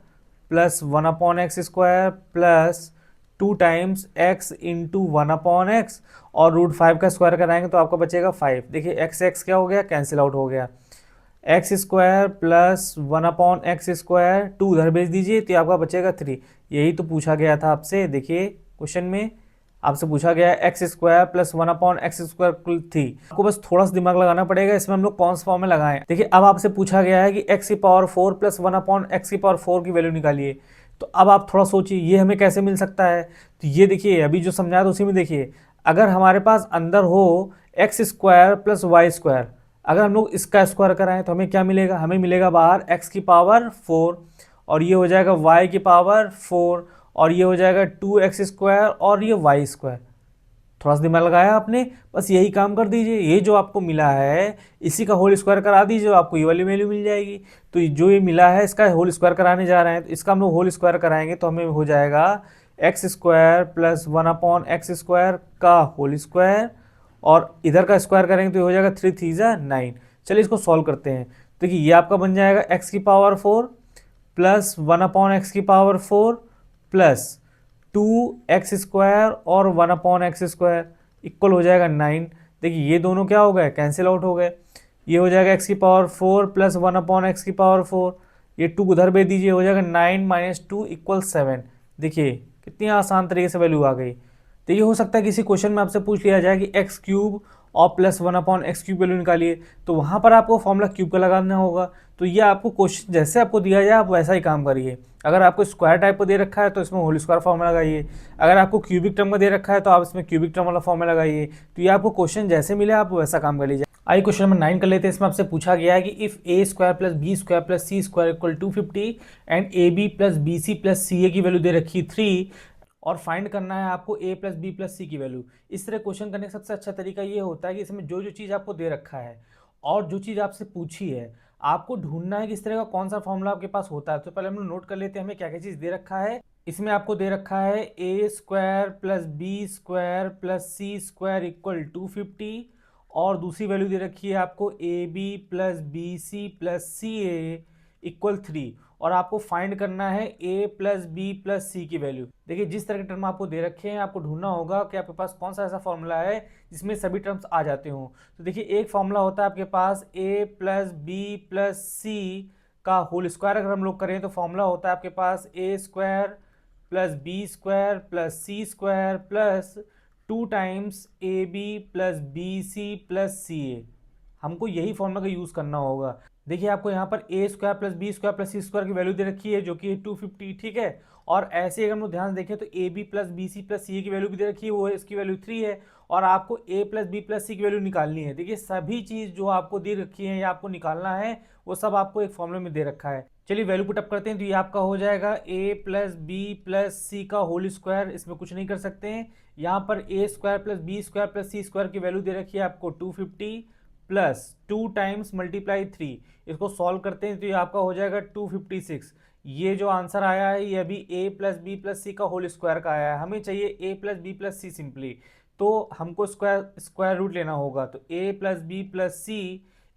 plus one upon x square plus 2 times x into one upon x और रूट 5 का स्क्वायर कराएंगे तो आपका बचेगा 5। देखिए एक्स एक्स क्या हो गया, कैंसिल आउट हो गया। X square plus one upon x square 2 उधर भेज दीजिए तो आपका बचेगा 3। यही तो पूछा गया था आपसे। देखिए क्वेश्चन में आपसे पूछा गया है x square plus one upon x square कुल 3। आपको बस थोड़ा सा दिमाग लगाना पड़ेगा, इसमें हम लोग कौन सा फॉर्म में लगाएं। देखिए अब आपसे पूछा गया है कि एक्स की power 4 plus one upon x की पावर 4 की वैल्यू निकालिए। तो अब आप थोड़ा सोचिए ये हमें कैसे मिल सकता है। तो ये देखिए अभी जो समझाया था उसी में देखिए, अगर हमारे पास अंदर हो x square plus y square, अगर हम लोग इसका स्क्वायर कराएं तो हमें क्या मिलेगा, हमें मिलेगा बाहर एक्स की पावर 4 और ये हो जाएगा वाई की पावर 4 और ये हो जाएगा 2x स्क्वायर और ये वाई स्क्वायर। थोड़ा सा दिमाग लगाया आपने, बस यही काम कर दीजिए। ये जो आपको मिला है इसी का होल स्क्वायर करा दीजिए, आपको ये वाली वैल्यू मिल जाएगी। तो जो ये मिला है इसका होल स्क्वायर कराने जा रहे हैं, तो इसका हम लोग होल स्क्वायर कराएंगे तो हमें हो जाएगा x square plus one upon x square का होल स्क्वायर और इधर का स्क्वायर करेंगे तो हो जाएगा 3 3 जा 9। चलिए इसको सॉल्व करते हैं। देखिए ये आपका बन जाएगा एक्स की power 4 plus one upon x की पावर 4 प्लस 2x स्क्वायर और one upon x square equal हो जाएगा 9। देखिए ये दोनों क्या हो गए, कैंसिल आउट हो गए। ये हो जाएगा x की power 4 plus one upon x की पावर 4, ये 2 उधर भेज दीजिए, हो जाएगा 9 माइनस 2 इक्वल 7। देखिए कितनी आसान तरीके से वैल्यू आ गई। तो ये हो सकता है किसी क्वेश्चन में आपसे पूछ लिया जाए कि एक्स क्यूब और plus one upon x cube value निकालिए, तो वहाँ पर आपको फॉर्मूला क्यूब का लगाना होगा। तो ये आपको क्वेश्चन जैसे आपको दिया जाए आप वैसा ही काम करिए। अगर आपको स्क्वायर टाइप का दे रखा है तो इसमें होल स्क्वायर फॉर्मूला लगाइए, अगर आपको क्यूबिक टर्म का दे रखा है तो आप इसमें क्यूबिक टर्म वाला फॉर्मूला लगाइए। तो ये आपको क्वेश्चन जैसे मिले आप वैसा काम कर लीजिए। आइए क्वेश्चन नंबर 9 कर लेते हैं। इसमें आपसे पूछा गया है कि if a square plus b square plus c square equal 250 and a b plus b c plus c a की वैल्यू दे रखी 3 और फाइंड करना है आपको a plus b plus c की वैल्यू। इस तरह क्वेश्चन करने का सबसे अच्छा तरीका ये होता है कि इसमें जो जो चीज़ आपको दे रखा है और जो चीज़ आपसे पूछी है आपको ढूंढना है कि इस तरह का कौन सा फॉर्मूला आपके पास होता है। तो पहले हम लोग नोट कर लेते हैं हमें क्या क्या चीज़ दे रखा है। इसमें आपको दे रखा है a square plus b square plus c square equal 250 और दूसरी वैल्यू दे रखी है आपको a b plus b c plus c a equal 3 और आपको फाइंड करना है a plus b plus c की वैल्यू। देखिए जिस तरह के टर्म आपको दे रखे हैं आपको ढूंढना होगा कि आपके पास कौन सा ऐसा फॉर्मूला है जिसमें सभी टर्म्स आ जाते हों। तो देखिए एक फॉर्मूला होता है आपके पास a plus b plus c का होल स्क्वायर अगर हम लोग करें तो फॉर्मूला होता है आपके पास a square plus b square plus c square plus 2 times a b plus b c plus c a. हमको यही फॉर्मूला का यूज़ करना होगा। देखिए आपको यहाँ पर a square plus b square plus c square की वैल्यू दे रखी है जो कि 250, ठीक है। और ऐसे अगर हम लोग ध्यान से देखें तो a b plus b c plus c की वैल्यू भी दे रखी है, वो है इसकी वैल्यू 3 है और आपको ए प्लस बी प्लस सी की वैल्यू निकालनी है। देखिए सभी चीज़ जो आपको दे रखी है या आपको निकालना है वो सब आपको एक फॉर्मूले में दे रखा है। चलिए वैल्यू पुट अप करते हैं, तो ये आपका हो जाएगा a plus b plus c का होल स्क्वायर, इसमें कुछ नहीं कर सकते हैं। यहाँ पर a square plus b square plus c square की वैल्यू दे रखी है आपको 250 प्लस 2 टाइम्स मल्टीप्लाई 3, इसको सॉल्व करते हैं तो ये आपका हो जाएगा 256। ये जो आंसर आया है ये अभी a plus b plus c का होल स्क्वायर का आया है, हमें चाहिए a plus b plus c simply, तो हमको स्क्वायर रूट लेना होगा। तो a plus b plus c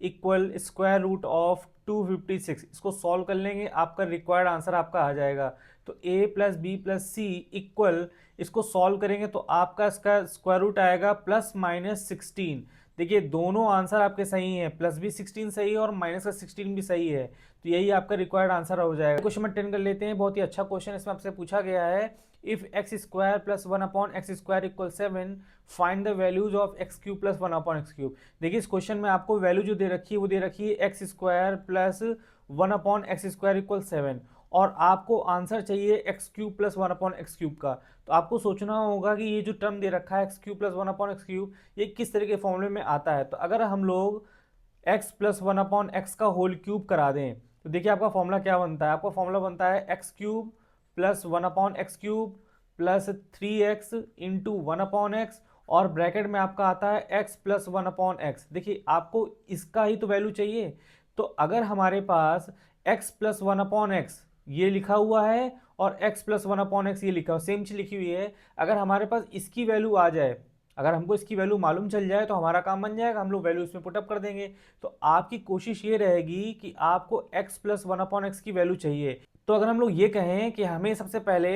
equal square root of 256, इसको सॉल्व कर लेंगे आपका रिक्वायर्ड आंसर आपका आ जाएगा। तो a plus b plus c equal, इसको सॉल्व करेंगे तो आपका इसका स्क्वायर रूट आएगा ±16। देखिए दोनों आंसर आपके सही हैं, प्लस भी 16 सही है और माइनस का 16 भी सही है, तो यही आपका रिक्वायर्ड आंसर हो जाएगा। क्वेश्चन नंबर 10 कर लेते हैं, बहुत ही अच्छा क्वेश्चन इसमें आपसे पूछा गया है। If x square plus 1/x square equal 7, find the values of x cube plus 1/x cube. देखिए इस क्वेश्चन में आपको वैल्यू जो दे रखी है वो दे रखी है x square plus 1/x square equal 7, और आपको आंसर चाहिए x cube plus 1/x cube का। तो आपको सोचना होगा कि ये जो टर्म दे रखा है x cube plus 1/x cube, ये किस तरह के फॉर्मूले में आता है। तो अगर हम लोग x प्लस 1/x का होल क्यूब करा दें तो देखिए आपका फॉर्मूला क्या बनता है, आपका फॉर्मूला बनता है x cube plus 1/x cube plus 3x into 1/x, और ब्रैकेट में आपका आता है x प्लस 1/x। देखिए आपको इसका ही तो वैल्यू चाहिए, तो अगर हमारे पास x प्लस 1/x ये लिखा हुआ है और x प्लस 1/x ये लिखा हुआ, सेम चीज लिखी हुई है, अगर हमारे पास इसकी वैल्यू आ जाए, अगर हमको इसकी वैल्यू मालूम चल जाए तो हमारा काम बन जाएगा, हम लोग वैल्यू इसमें पुटअप कर देंगे। तो आपकी कोशिश ये रहेगी कि आपको x प्लस 1/x की वैल्यू चाहिए। तो अगर हम लोग ये कहें कि हमें सबसे पहले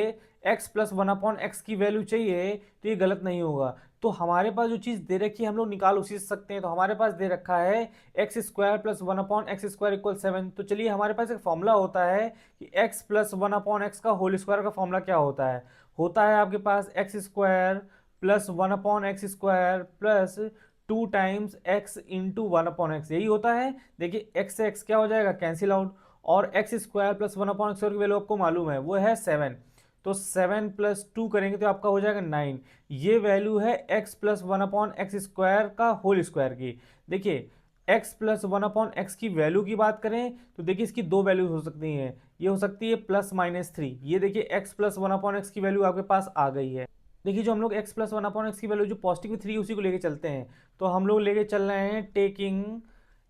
x प्लस 1/x की वैल्यू चाहिए तो ये गलत नहीं होगा। तो हमारे पास जो चीज़ दे रखी है हम लोग निकाल उसी से सकते हैं। तो हमारे पास दे रखा है x square plus 1/x square equal 7। तो चलिए हमारे पास एक फॉर्मूला होता है कि x प्लस 1/x का होल स्क्वायर का फॉर्मूला क्या होता है आपके पास x square plus 1/x square plus 2 times x into 1/x, यही होता है। देखिए x से x क्या हो जाएगा, कैंसिल आउट, और एक्स स्क्वायर प्लस 1/x की वैल्यू आपको मालूम है वो है 7, तो 7 प्लस 2 करेंगे तो आपका हो जाएगा 9। ये वैल्यू है x प्लस 1/x स्क्वायर का होल स्क्वायर की। देखिए x प्लस 1/x की वैल्यू की बात करें तो देखिए इसकी दो वैल्यूज हो सकती हैं, ये हो सकती है प्लस माइनस 3। ये देखिए x प्लस 1/x की वैल्यू आपके पास आ गई है। देखिए जो हम लोग x प्लस 1/x की वैल्यू जो पॉजिटिव 3 उसी को लेके चलते हैं, तो हम लोग लेके चल रहे हैं taking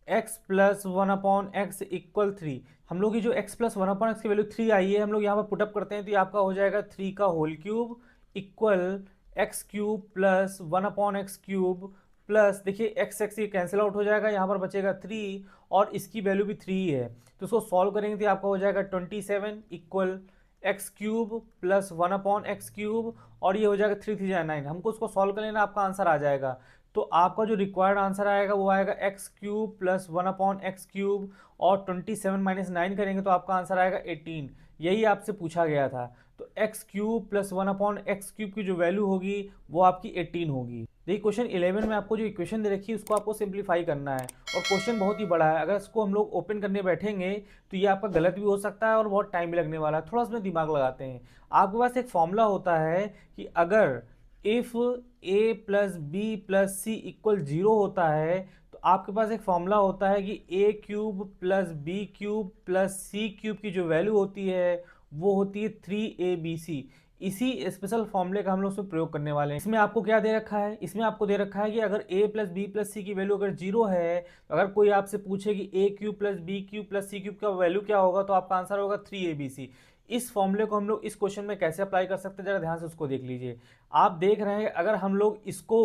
x plus 1/x equal 3। हम लोग की जो x प्लस 1/x की वैल्यू 3 आई है, हम लोग यहाँ पर पुटअप करते हैं तो ये आपका हो जाएगा 3 का whole cube equal x cube plus 1/x cube plus, देखिए x ये कैंसिल आउट हो जाएगा, यहाँ पर बचेगा 3 और इसकी वैल्यू भी 3 है, तो इसको सॉल्व करेंगे तो आपका हो जाएगा 27 equal x cube plus 1/x cube, और ये हो जाएगा 3 3 9। हमको उसको सॉल्व कर लेना, आपका आंसर आ जाएगा। तो आपका जो रिक्वायर्ड आंसर आएगा वो आएगा x cube plus 1/x cube, और 27 माइनस 9 करेंगे तो आपका आंसर आएगा 18। यही आपसे पूछा गया था। तो x cube plus 1/x cube की जो वैल्यू होगी वो आपकी 18 होगी। देखिए क्वेश्चन 11 में आपको जो इक्वेशन दे रखी है उसको आपको सिंप्लीफाई करना है, और क्वेश्चन बहुत ही बड़ा है, अगर इसको हम लोग ओपन करने बैठेंगे तो ये आपका गलत भी हो सकता है और बहुत टाइम भी लगने वाला है। थोड़ा सा दिमाग लगाते हैं। आपके पास एक फॉर्मूला होता है कि अगर if a plus b plus c equal 0 होता है तो आपके पास एक फॉर्मूला होता है कि a cube plus b cube plus c cube की जो वैल्यू होती है वो होती है 3abc। इसी स्पेशल फॉर्मूले का हम लोग उसमें प्रयोग करने वाले हैं। इसमें आपको क्या दे रखा है, इसमें आपको दे रखा है कि अगर a plus b plus c की वैल्यू अगर 0 है, तो अगर कोई आपसे पूछे कि a cube plus b cube plus c cube का वैल्यू क्या होगा, तो आपका आंसर होगा 3abc। इस फॉर्मूले को हम लोग इस क्वेश्चन में कैसे अप्लाई कर सकते हैं, जरा ध्यान से उसको देख लीजिए। आप देख रहे हैं अगर हम लोग इसको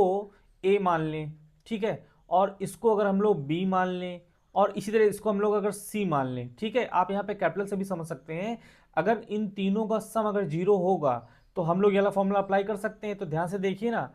a मान लें, ठीक है, और इसको अगर हम लोग b मान लें, और इसी तरह इसको हम लोग अगर c मान लें, ठीक है, आप यहाँ पे कैपिटल से भी समझ सकते हैं। अगर इन तीनों का सम अगर 0 होगा तो हम लोग ये वाला फॉर्मूला अप्लाई कर सकते हैं। तो ध्यान से देखिए ना,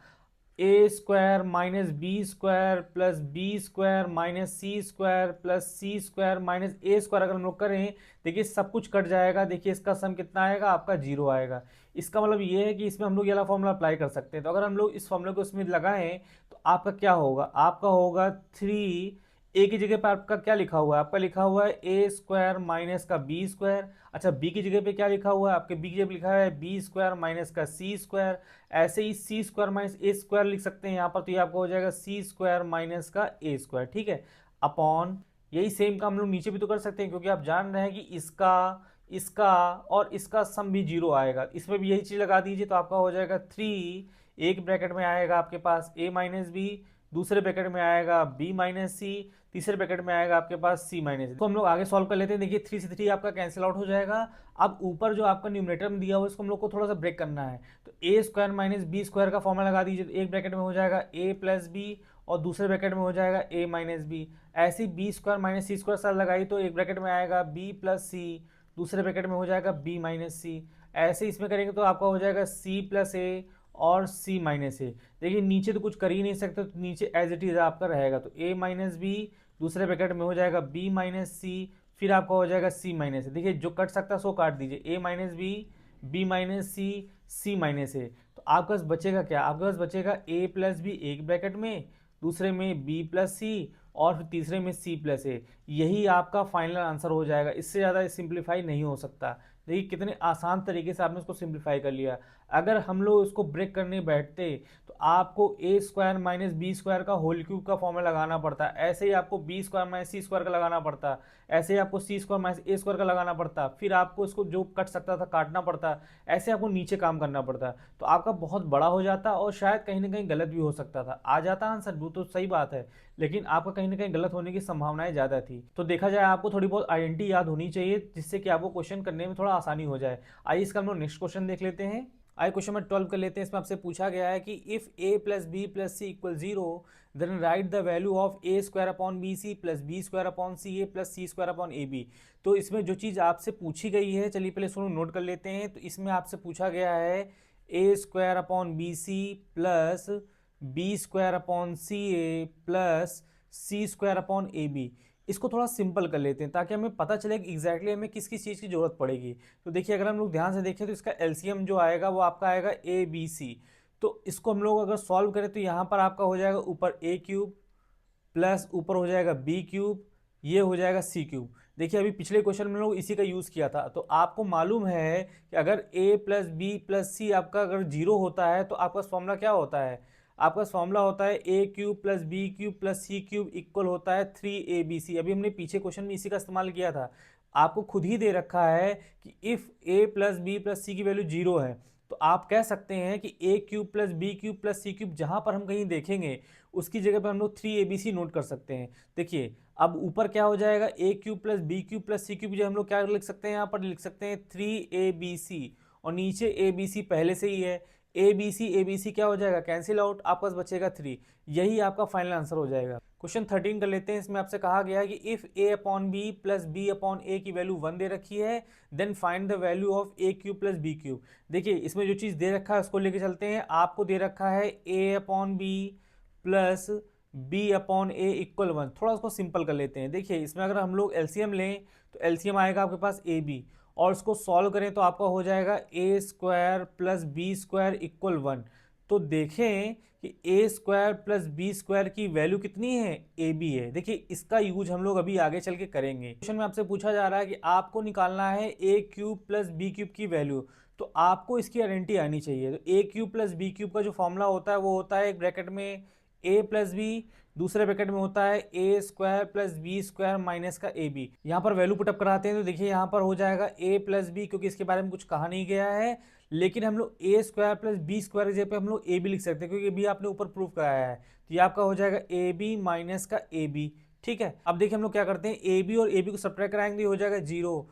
a square minus b square plus b square minus c square plus c square minus a square अगर हम लोग करें, देखिए सब कुछ कट जाएगा। देखिए इसका सम कितना आएगा, आपका 0 आएगा। इसका मतलब ये है कि इसमें हम लोग ये वाला फॉर्मूला अप्लाई कर सकते हैं। तो अगर हम लोग इस फॉर्मूले को इसमें लगाएं तो आपका क्या होगा, आपका होगा 3, ए की जगह पर आपका क्या लिखा हुआ है, आपका लिखा हुआ है ए स्क्वायर माइनस का बी स्क्वायर। अच्छा, बी की जगह पे क्या लिखा हुआ है, आपके बी की जगह लिखा है बी स्क्वायर माइनस का सी स्क्वायर। ऐसे ही सी स्क्वायर माइनस ए स्क्वायर लिख सकते हैं यहाँ पर, तो ये आपका हो जाएगा सी स्क्वायर माइनस का ए स्क्वायर, ठीक है, अपॉन यही सेम काम हम लोग नीचे भी तो कर सकते हैं, क्योंकि आप जान रहे हैं कि इसका इसका और इसका सम भी जीरो आएगा, इसमें भी यही चीज़ लगा दीजिए तो आपका हो जाएगा 3, एक ब्रैकेट में आएगा आपके पास a माइनस बी, दूसरे ब्रैकेट में आएगा b माइनस सी, तीसरे ब्रैकेट में आएगा आपके पास c माइनस डी। तो हम लोग आगे सॉल्व कर लेते हैं। देखिए 3 से 3 आपका कैंसिल आउट हो जाएगा। अब ऊपर जो आपका न्यूमरेटर में दिया हुआ इसको हम लोग को थोड़ा सा ब्रेक करना है, तो a square minus b square का फॉर्मूला लगा दीजिए। तो एक ब्रैकेट में हो जाएगा a प्लस बी और दूसरे ब्रैकेट में हो जाएगा a माइनस बी। ऐसे ही b square minus c square साथ लगाई तो एक ब्रैकेट में आएगा b प्लस सी, दूसरे ब्रैकेट में हो जाएगा b माइनस सी। ऐसे इसमें करेंगे तो आपका हो जाएगा c प्लस ए और c माइनस ए। देखिए नीचे तो कुछ कर ही नहीं सकते, तो नीचे एज इट इज आपका रहेगा, तो a माइनस बी, दूसरे ब्रैकेट में हो जाएगा b माइनस सी, फिर आपका हो जाएगा c माइनस ए। देखिए जो कट सकता है सो काट दीजिए, a minus b, b minus c, c minus a. तो आपके पास बचेगा क्या, आपके पास बचेगा a प्लस बी एक ब्रैकेट में, दूसरे में b प्लस सी और फिर तीसरे में c प्लस ए। यही आपका फाइनल आंसर हो जाएगा, इससे ज़्यादा सिंप्लीफाई नहीं हो सकता। देखिए कितने आसान तरीके से आपने इसको सिंप्लीफाई कर लिया। अगर हम लोग इसको ब्रेक करने बैठते तो आपको ए स्क्वायर माइनस बी स्क्वायर का होल क्यूब का फॉर्मूला लगाना पड़ता, ऐसे ही आपको B square minus c square का लगाना पड़ता, ऐसे ही आपको सी स्क्वायर माइनस ए स्क्वायर का लगाना पड़ता, फिर आपको इसको जो कट सकता था काटना पड़ता, ऐसे आपको नीचे काम करना पड़ता। तो आपका बहुत बड़ा हो जाता और शायद कहीं ना कहीं गलत भी हो सकता था। आ जाता आंसर वो तो सही बात है, लेकिन आपका कहीं ना कहीं गलत होने की संभावनाएं ज़्यादा थी। तो देखा जाए आपको थोड़ी बहुत आइडेंटिटी याद होनी चाहिए, जिससे कि आपको क्वेश्चन करने में थोड़ा आसानी हो जाए। आइए इसका हम लोग नेक्स्ट क्वेश्चन देख लेते हैं। आइए क्वेश्चन नंबर 12 कर लेते हैं। इसमें आपसे पूछा गया है कि if a plus b plus c equal 0 then write the value of a square upon b c plus b square upon c a plus c square upon a b. तो इसमें जो चीज़ आपसे पूछी गई है, चलिए पहले इसको नोट कर लेते हैं। तो इसमें आपसे पूछा गया है a square upon b c plus b square upon c a plus c square upon a b. इसको थोड़ा सिंपल कर लेते हैं ताकि हमें पता चले कि एग्जैक्टली हमें किस किस चीज़ की ज़रूरत पड़ेगी। तो देखिए अगर हम लोग ध्यान से देखें तो इसका एलसीएम जो आएगा वो आपका आएगा ए बी सी। तो इसको हम लोग अगर सॉल्व करें तो यहाँ पर आपका हो जाएगा ऊपर ए क्यूब प्लस ऊपर हो जाएगा बी क्यूब, ये हो जाएगा सी क्यूब। देखिए अभी पिछले क्वेश्चन में हम लोग इसी का यूज़ किया था। तो आपको मालूम है कि अगर ए प्लस बी प्लस सी आपका अगर जीरो होता है तो आपका फॉर्मूला क्या होता है, आपका फॉर्मूला होता है a cube plus b cube plus c cube equal होता है 3ab। अभी हमने पीछे क्वेश्चन में इसी का इस्तेमाल किया था। आपको खुद ही दे रखा है कि if a plus b plus c की वैल्यू जीरो है तो आप कह सकते हैं कि a cube plus b cube plus c cube जहाँ पर हम कहीं देखेंगे उसकी जगह पर हम लोग 3abc नोट कर सकते हैं। देखिए अब ऊपर क्या हो जाएगा, a cube plus b cube plus c cube जो हम लोग क्या लिख सकते हैं, यहाँ पर लिख सकते हैं 3abc और नीचे abc पहले से ही है। ए बी सी क्या हो जाएगा, कैंसिल आउट, आपका बचेगा 3। यही आपका फाइनल आंसर हो जाएगा। क्वेश्चन 13 कर लेते हैं। इसमें आपसे कहा गया है कि if a upon b plus b upon a की वैल्यू 1 दे रखी है then find the value of a cube plus b cube. देखिए इसमें जो चीज़ दे रखा है उसको लेके चलते हैं। आपको दे रखा है a upon b plus b upon a equal 1। थोड़ा उसको सिंपल कर लेते हैं। देखिए इसमें अगर हम लोग एलसीएम लें तो एलसीएम आएगा आपके पास ए बी और उसको सॉल्व करें तो आपका हो जाएगा a square plus b square equal 1। तो देखें कि a square plus b square की वैल्यू कितनी है, ए बी है। देखिए इसका यूज हम लोग अभी आगे चल के करेंगे। क्वेश्चन में आपसे पूछा जा रहा है कि आपको निकालना है a cube plus b cube की वैल्यू, तो आपको इसकी आइडेंटिटी आनी चाहिए। तो ए क्यूब प्लस बी क्यूब का जो फॉर्मूला होता है वो होता है एक ब्रैकेट में ए प्लस बी, दूसरे ब्रैकेट में होता है a square plus b square minus का ए बी। यहाँ पर वैल्यू पुटअप कराते हैं तो देखिए यहाँ पर हो जाएगा ए प्लस बी, क्योंकि इसके बारे में कुछ कहा नहीं गया है, लेकिन हम लोग ए स्क्वायर प्लस बी स्क्वायर की जगह पे हम लोग ए बी लिख सकते हैं क्योंकि बी आपने ऊपर प्रूफ कराया है। तो ये आपका हो जाएगा ए बी माइनस का ए बी। ठीक है, अब देखिए हम लोग क्या करते हैं, ए बी और ए बी को सब्ट्रैक्ट कराएंगे हो जाएगा 0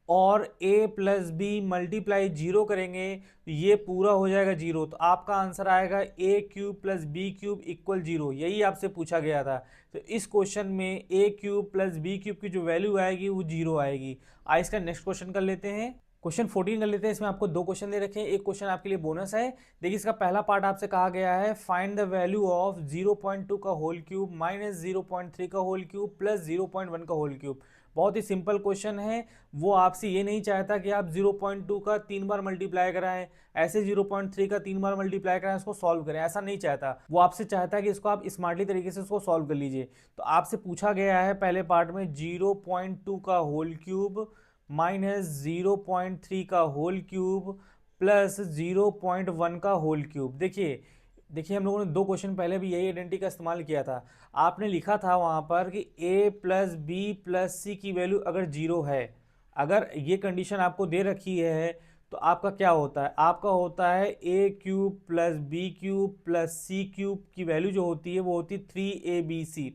और a प्लस बी मल्टीप्लाई 0 करेंगे तो ये पूरा हो जाएगा 0। तो आपका आंसर आएगा a cube plus b cube equal 0। यही आपसे पूछा गया था। तो इस क्वेश्चन में ए क्यूब प्लस बी क्यूब की जो वैल्यू आएगी वो 0 आएगी। आइए इसका नेक्स्ट क्वेश्चन कर लेते हैं। क्वेश्चन 14 कर लेते हैं। इसमें आपको दो क्वेश्चन दे रखे हैं, एक क्वेश्चन आपके लिए बोनस है। देखिए इसका पहला पार्ट आपसे कहा गया है फाइंड द वैल्यू ऑफ 0.2 का होल क्यूब माइनस 0.3 का होल क्यूब प्लस 0.1 का होल क्यूब। बहुत ही सिंपल क्वेश्चन है। वो आपसे ये नहीं चाहता कि आप 0.2 का 3 बार मल्टीप्लाई कराएं, ऐसे 0.3 का 3 बार मल्टीप्लाई कराएं, इसको सॉल्व करें, ऐसा नहीं चाहता। वो आपसे चाहता है कि इसको आप स्मार्टली तरीके से इसको सॉल्व कर लीजिए। तो आपसे पूछा गया है पहले पार्ट में 0.2 का होल क्यूब माइनस 0.3 का होल क्यूब प्लस 0.1 का होल क्यूब। देखिए देखिए हम लोगों ने 2 क्वेश्चन पहले भी यही आइडेंटिटी का इस्तेमाल किया था। आपने लिखा था वहाँ पर कि a plus b plus c की वैल्यू अगर 0 है, अगर ये कंडीशन आपको दे रखी है तो आपका क्या होता है, आपका होता है a cube plus b cube plus c cube की वैल्यू जो होती है वो होती है 3abc।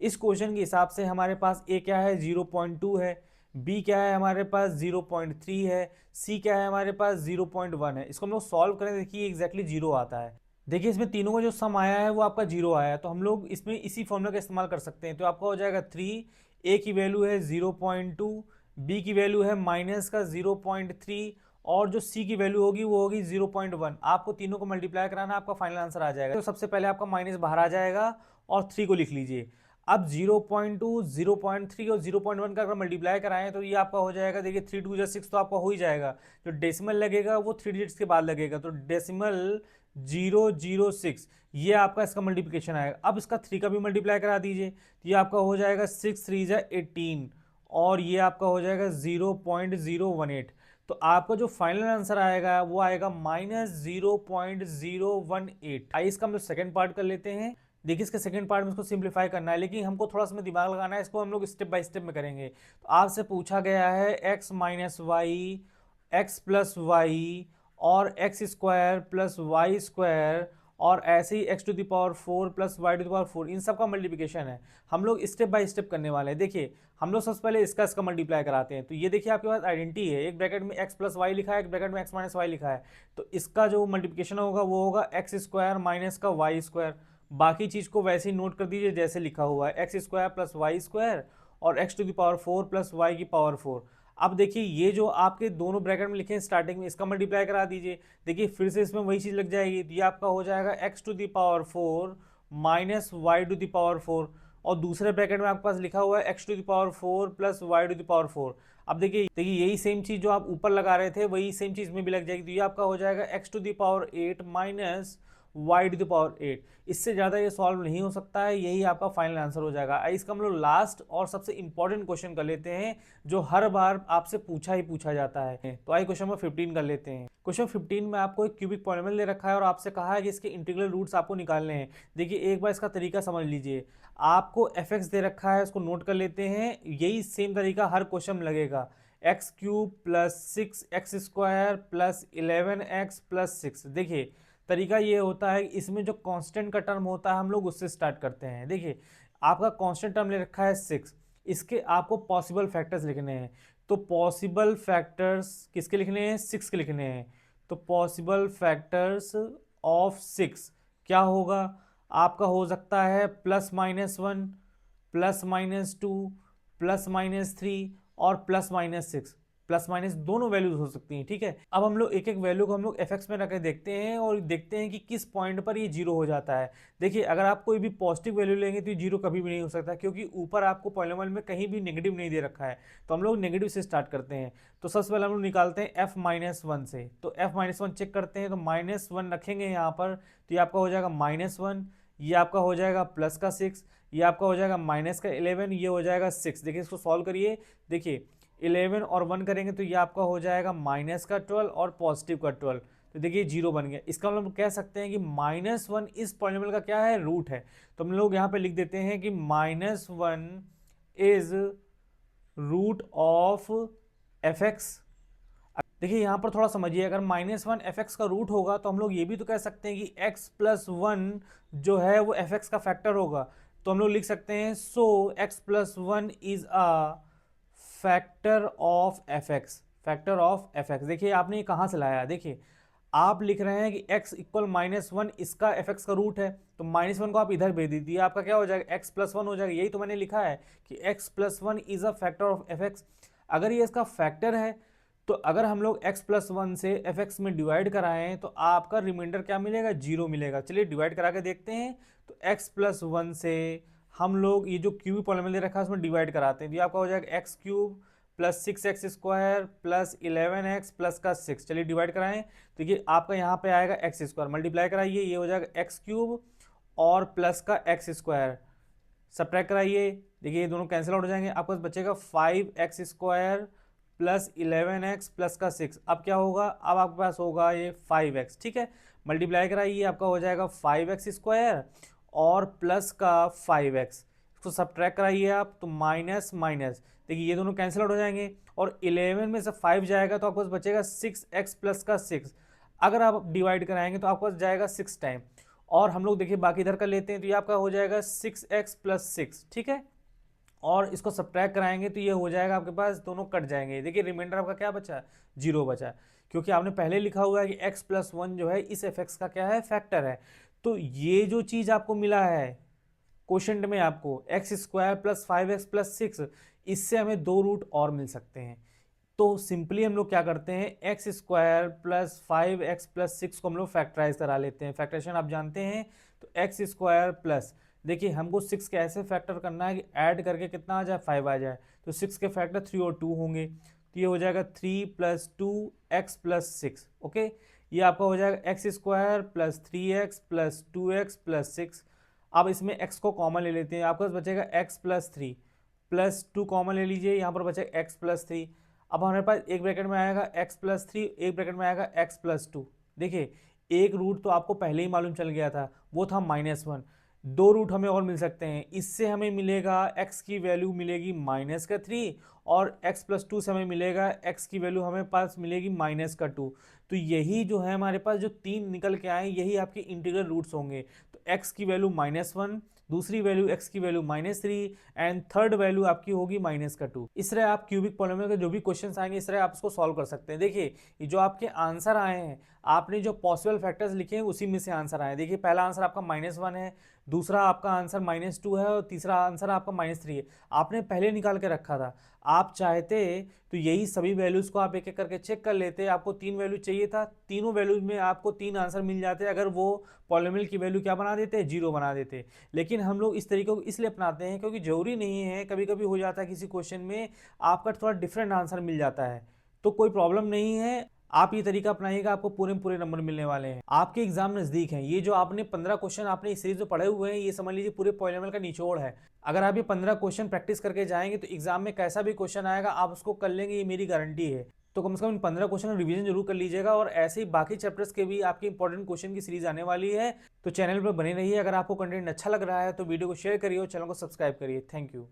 इस क्वेश्चन के हिसाब से हमारे पास a क्या है 0.2 है, b क्या है हमारे पास 0.3 है, c क्या है हमारे पास 0.1 है। इसको हम लोग सॉल्व करें, देखिए एग्जैक्टली 0 आता है। देखिए इसमें तीनों का जो सम आया है वो आपका 0 आया है, तो हम लोग इसमें इसी फॉर्मूला का इस्तेमाल कर सकते हैं। तो आपका हो जाएगा 3, a की वैल्यू है 0.2, b की वैल्यू है माइनस का 0.3 और जो c की वैल्यू होगी वो होगी 0.1। आपको तीनों को मल्टीप्लाई कराना, आपका फाइनल आंसर आ जाएगा। तो सबसे पहले आपका माइनस बाहर आ जाएगा और 3 को लिख लीजिए। अब 0.2, 0.3 और 0.1 का अगर मल्टीप्लाई कराएं तो ये आपका हो जाएगा, देखिए 3 2 6 तो आपका हो ही जाएगा। जो डेसिमल लगेगा वो 3 डिजिट्स के बाद लगेगा, तो डेसिमल 006 ये आपका इसका मल्टीप्लिकेशन आएगा। अब इसका 3 का भी मल्टीप्लाई करा दीजिए, तो ये आपका हो जाएगा 6 3 जा 18 और ये आपका हो जाएगा 0.018। तो आपका जो फाइनल आंसर आएगा वो आएगा -0.018। आइए इसका हम लोग सेकेंड पार्ट कर लेते हैं। देखिए इसके सेकंड पार्ट में इसको सिंप्लीफाई करना है, लेकिन हमको थोड़ा सा दिमाग लगाना है, इसको हम लोग स्टेप बाय स्टेप में करेंगे। तो आपसे पूछा गया है x minus y, x plus y और x square plus y square और ऐसे ही x to the power 4 plus y to the power 4, इन सब का मल्टीप्लिकेशन है। हम लोग स्टेप बाय स्टेप करने वाले हैं। देखिए हम लोग सबसे पहले इसका मल्टीप्लाई कराते हैं। तो ये देखिए आपके पास आइडेंटिटी है, एक ब्रैकेट में x प्लस वाई लिखा है, एक ब्रैकेट में x माइनस वाई लिखा है। तो इसका जो मल्टीप्लिकेशन होगा वो होगा एक्स स्क्वायर माइनस का वाई स्क्वायर। बाकी चीज को वैसे ही नोट कर दीजिए जैसे लिखा हुआ है, x square plus y square और x to the power 4 plus y की पावर 4। अब देखिए ये जो आपके दोनों ब्रैकेट में लिखे हैं स्टार्टिंग में, इसका मल्टीप्लाई करा दीजिए। देखिए फिर से इसमें वही चीज लग जाएगी, तो ये आपका हो जाएगा x to the power 4 minus y to the power 4 और दूसरे ब्रैकेट में आपके पास लिखा हुआ है x to the power 4 plus y to the power 4। अब देखिए यही सेम चीज जो आप ऊपर लगा रहे थे वही सेम चीज में भी लग जाएगी, तो ये आपका हो जाएगा x to the power 8 minus y to the power 8। इससे ज़्यादा ये सॉल्व नहीं हो सकता है, यही आपका फाइनल आंसर हो जाएगा। इसका हम लोग लास्ट और सबसे इंपॉर्टेंट क्वेश्चन कर लेते हैं जो हर बार आपसे पूछा जाता है। तो आइए क्वेश्चन नंबर 15 कर लेते हैं। क्वेश्चन 15 में आपको एक क्यूबिक पॉलिनोमियल दे रखा है और आपसे कहा है कि इसके इंटीग्रल रूट्स आपको निकालने हैं। देखिए एक बार इसका तरीका समझ लीजिए, आपको एफ एक्स दे रखा है, उसको नोट कर लेते हैं। यही सेम तरीका हर क्वेश्चन में लगेगा, x cube plus 6x square plus 11x plus 6। देखिए तरीका ये होता है, इसमें जो कांस्टेंट का टर्म होता है हम लोग उससे स्टार्ट करते हैं। देखिए आपका कांस्टेंट टर्म ले रखा है 6, इसके आपको पॉसिबल फैक्टर्स लिखने हैं। तो पॉसिबल फैक्टर्स किसके लिखने हैं, 6 के लिखने हैं। तो पॉसिबल फैक्टर्स ऑफ 6 क्या होगा, आपका हो सकता है +-1 +-2 +-3 और +-6। प्लस माइनस दोनों वैल्यूज हो सकती हैं, ठीक है। अब हम लोग एक एक वैल्यू को हम लोग एफ एक्स में रख के देखते हैं और देखते हैं कि किस पॉइंट पर ये जीरो हो जाता है। देखिए अगर आप कोई भी पॉजिटिव वैल्यू लेंगे तो ये जीरो कभी भी नहीं हो सकता, क्योंकि ऊपर आपको पॉलिनोमियल में कहीं भी नेगेटिव नहीं दे रखा है। तो हम लोग नेगेटिव से स्टार्ट करते हैं। तो सबसे पहले हम लोग निकालते हैं f-1 से। तो f-1 चेक करते हैं, तो -1 रखेंगे यहाँ पर, तो ये आपका हो जाएगा -1, ये आपका हो जाएगा प्लस का 6, ये आपका हो जाएगा माइनस का 11, ये हो जाएगा 6। देखिए इसको सॉल्व करिए, देखिए 11 और 1 करेंगे तो ये आपका हो जाएगा माइनस का 12 और पॉजिटिव का 12। तो देखिए जीरो बन गया। इसका मतलब कह सकते हैं कि -1 इस पॉलिनोमियल का क्या है, रूट है। तो हम लोग यहाँ पे लिख देते हैं कि -1 is root of f x. देखिए यहाँ पर थोड़ा समझिए, अगर -1 एफ एक्स का रूट होगा तो हम लोग ये भी तो कह सकते हैं कि x प्लस 1 जो है वो एफ एक्स का फैक्टर होगा। तो हम लोग लिख सकते हैं सो x plus 1 is a factor of f x, factor of f x. देखिए आपने ये कहाँ से लाया, देखिए आप लिख रहे हैं कि x इक्वल -1 इसका एफ एक्स का रूट है, तो -1 को आप इधर भेज दीजिए, आपका क्या हो जाएगा x प्लस 1 हो जाएगा। यही तो मैंने लिखा है कि x plus 1 is a factor of f x. अगर ये इसका फैक्टर है तो अगर हम लोग x प्लस 1 से एफ एक्स में डिवाइड कराएं तो आपका रिमाइंडर क्या मिलेगा, जीरो मिलेगा। चलिए डिवाइड करा के देखते हैं। तो x प्लस 1 से हम लोग ये जो क्यूब पॉलिनोमियल दे रखा है उसमें डिवाइड कराते हैं, तो ये आपका हो जाएगा x cube plus 6x square plus 11x plus का 6। चलिए डिवाइड कराएं, तो ये आपका यहाँ पे आएगा एक्स स्क्वायर, मल्टीप्लाई कराइए, ये हो जाएगा एक्स क्यूब और प्लस का एक्स स्क्वायर, सब्ट्रैक्ट कराइए, देखिए ये दोनों कैंसिल आउट हो जाएंगे, आपके पास बचेगा 5x square plus 11x plus का 6, अब क्या होगा, अब आपके पास होगा ये 5x, ठीक है। मल्टीप्लाई कराइए, आपका हो जाएगा 5x स्क्वायर और प्लस का 5x, इसको सब्ट्रैक्ट कराइए आप, तो माइनस माइनस, देखिए ये दोनों कैंसिल आउट हो जाएंगे और 11 में से 5 जाएगा तो आपके पास बचेगा 6x प्लस का 6। अगर आप डिवाइड कराएंगे तो आपके पास जाएगा 6 टाइम, और हम लोग देखिए बाकी इधर का लेते हैं तो ये आपका हो जाएगा 6x प्लस 6, ठीक है। और इसको सब्ट्रैक्ट कराएंगे तो ये हो जाएगा आपके पास, दोनों कट जाएंगे, देखिए रिमाइंडर आपका क्या बचा, 0 बचा, क्योंकि आपने पहले लिखा हुआ है कि x प्लस 1 जो है इस एफ का क्या है, फैक्टर है। तो ये जो चीज़ आपको मिला है क्वेश्चन में, आपको x square plus 5x plus 6, इससे हमें 2 रूट और मिल सकते हैं। तो सिंपली हम लोग क्या करते हैं, x square plus 5x plus 6 को हम लोग फैक्टराइज करा लेते हैं। फैक्टराइजेशन आप जानते हैं, तो एक्स स्क्वायर प्लस, देखिए हमको 6 कैसे फैक्टर करना है कि ऐड करके कितना आ जाए, 5 आ जाए, तो 6 के फैक्टर 3 और 2 होंगे, तो ये हो जाएगा 3 प्लस 2x प्लस 6, ओके। ये आपका हो जाएगा x square plus 3x plus 2x plus 6। अब इसमें x को कॉमन ले लेते हैं, आपके पास बचेगा x प्लस 3 प्लस 2 कॉमन ले लीजिए, यहाँ पर बचेगा x प्लस 3। अब हमारे पास एक ब्रैकेट में आएगा x प्लस 3, एक ब्रैकेट में आएगा x प्लस 2। देखिए एक रूट तो आपको पहले ही मालूम चल गया था, वो था -1, 2 रूट हमें और मिल सकते हैं, इससे हमें मिलेगा x की वैल्यू मिलेगी -3 और x प्लस 2 से हमें मिलेगा x की वैल्यू हमें पास मिलेगी -2। तो यही जो है हमारे पास जो 3 निकल के आए, यही आपके इंटीग्रल रूट्स होंगे। तो x की वैल्यू -1, दूसरी वैल्यू x की वैल्यू -3 एंड थर्ड वैल्यू आपकी होगी -2। इस तरह आप क्यूबिक पॉलिनोमियल के जो भी क्वेश्चंस आएंगे इस तरह आप इसको सॉल्व कर सकते हैं। देखिए ये जो आपके आंसर आए हैं, आपने जो पॉसिबल फैक्टर्स लिखे हैं उसी में से आंसर आए। देखिए पहला आंसर आपका -1 है, दूसरा आपका आंसर -2 है और तीसरा आंसर आपका -3 है, आपने पहले निकाल के रखा था। आप चाहते तो यही सभी वैल्यूज को आप एक एक करके चेक कर लेते, आपको 3 वैल्यू चाहिए था, तीनों वैल्यूज में आपको 3 आंसर मिल जाते अगर वो पॉलिनोमियल की वैल्यू क्या बना देते, 0 बना देते। लेकिन हम लोग इस तरीके को इसलिए अपनाते हैं क्योंकि जरूरी नहीं है, कभी कभी हो जाता है किसी क्वेश्चन में आपका थोड़ा डिफरेंट आंसर मिल जाता है, तो कोई प्रॉब्लम नहीं है, आप ये तरीका अपनाइएगा, आपको पूरे पूरे नंबर मिलने वाले हैं। आपके एग्जाम नजदीक हैं, ये जो आपने 15 क्वेश्चन आपने इस सीरीज में पढ़े हुए हैं, ये समझ लीजिए पूरे पॉलिनोमियल का निचोड़ है। अगर आप ये 15 क्वेश्चन प्रैक्टिस करके जाएंगे तो एग्जाम में कैसा भी क्वेश्चन आएगा आप उसको कर लेंगे, ये मेरी गारंटी है। तो कम से कम इन 15 क्वेश्चन का रिवीजन जरूर कर लीजिएगा, और ऐसे ही बाकी चैप्टर्स के भी आपके इंपॉर्टेंट क्वेश्चन की सीरीज आने वाली है। तो चैनल पर बने रहिए, अगर आपको कंटेंट अच्छा लग रहा है तो वीडियो को शेयर करिए और चैनल को सब्सक्राइब करिए। Thank you.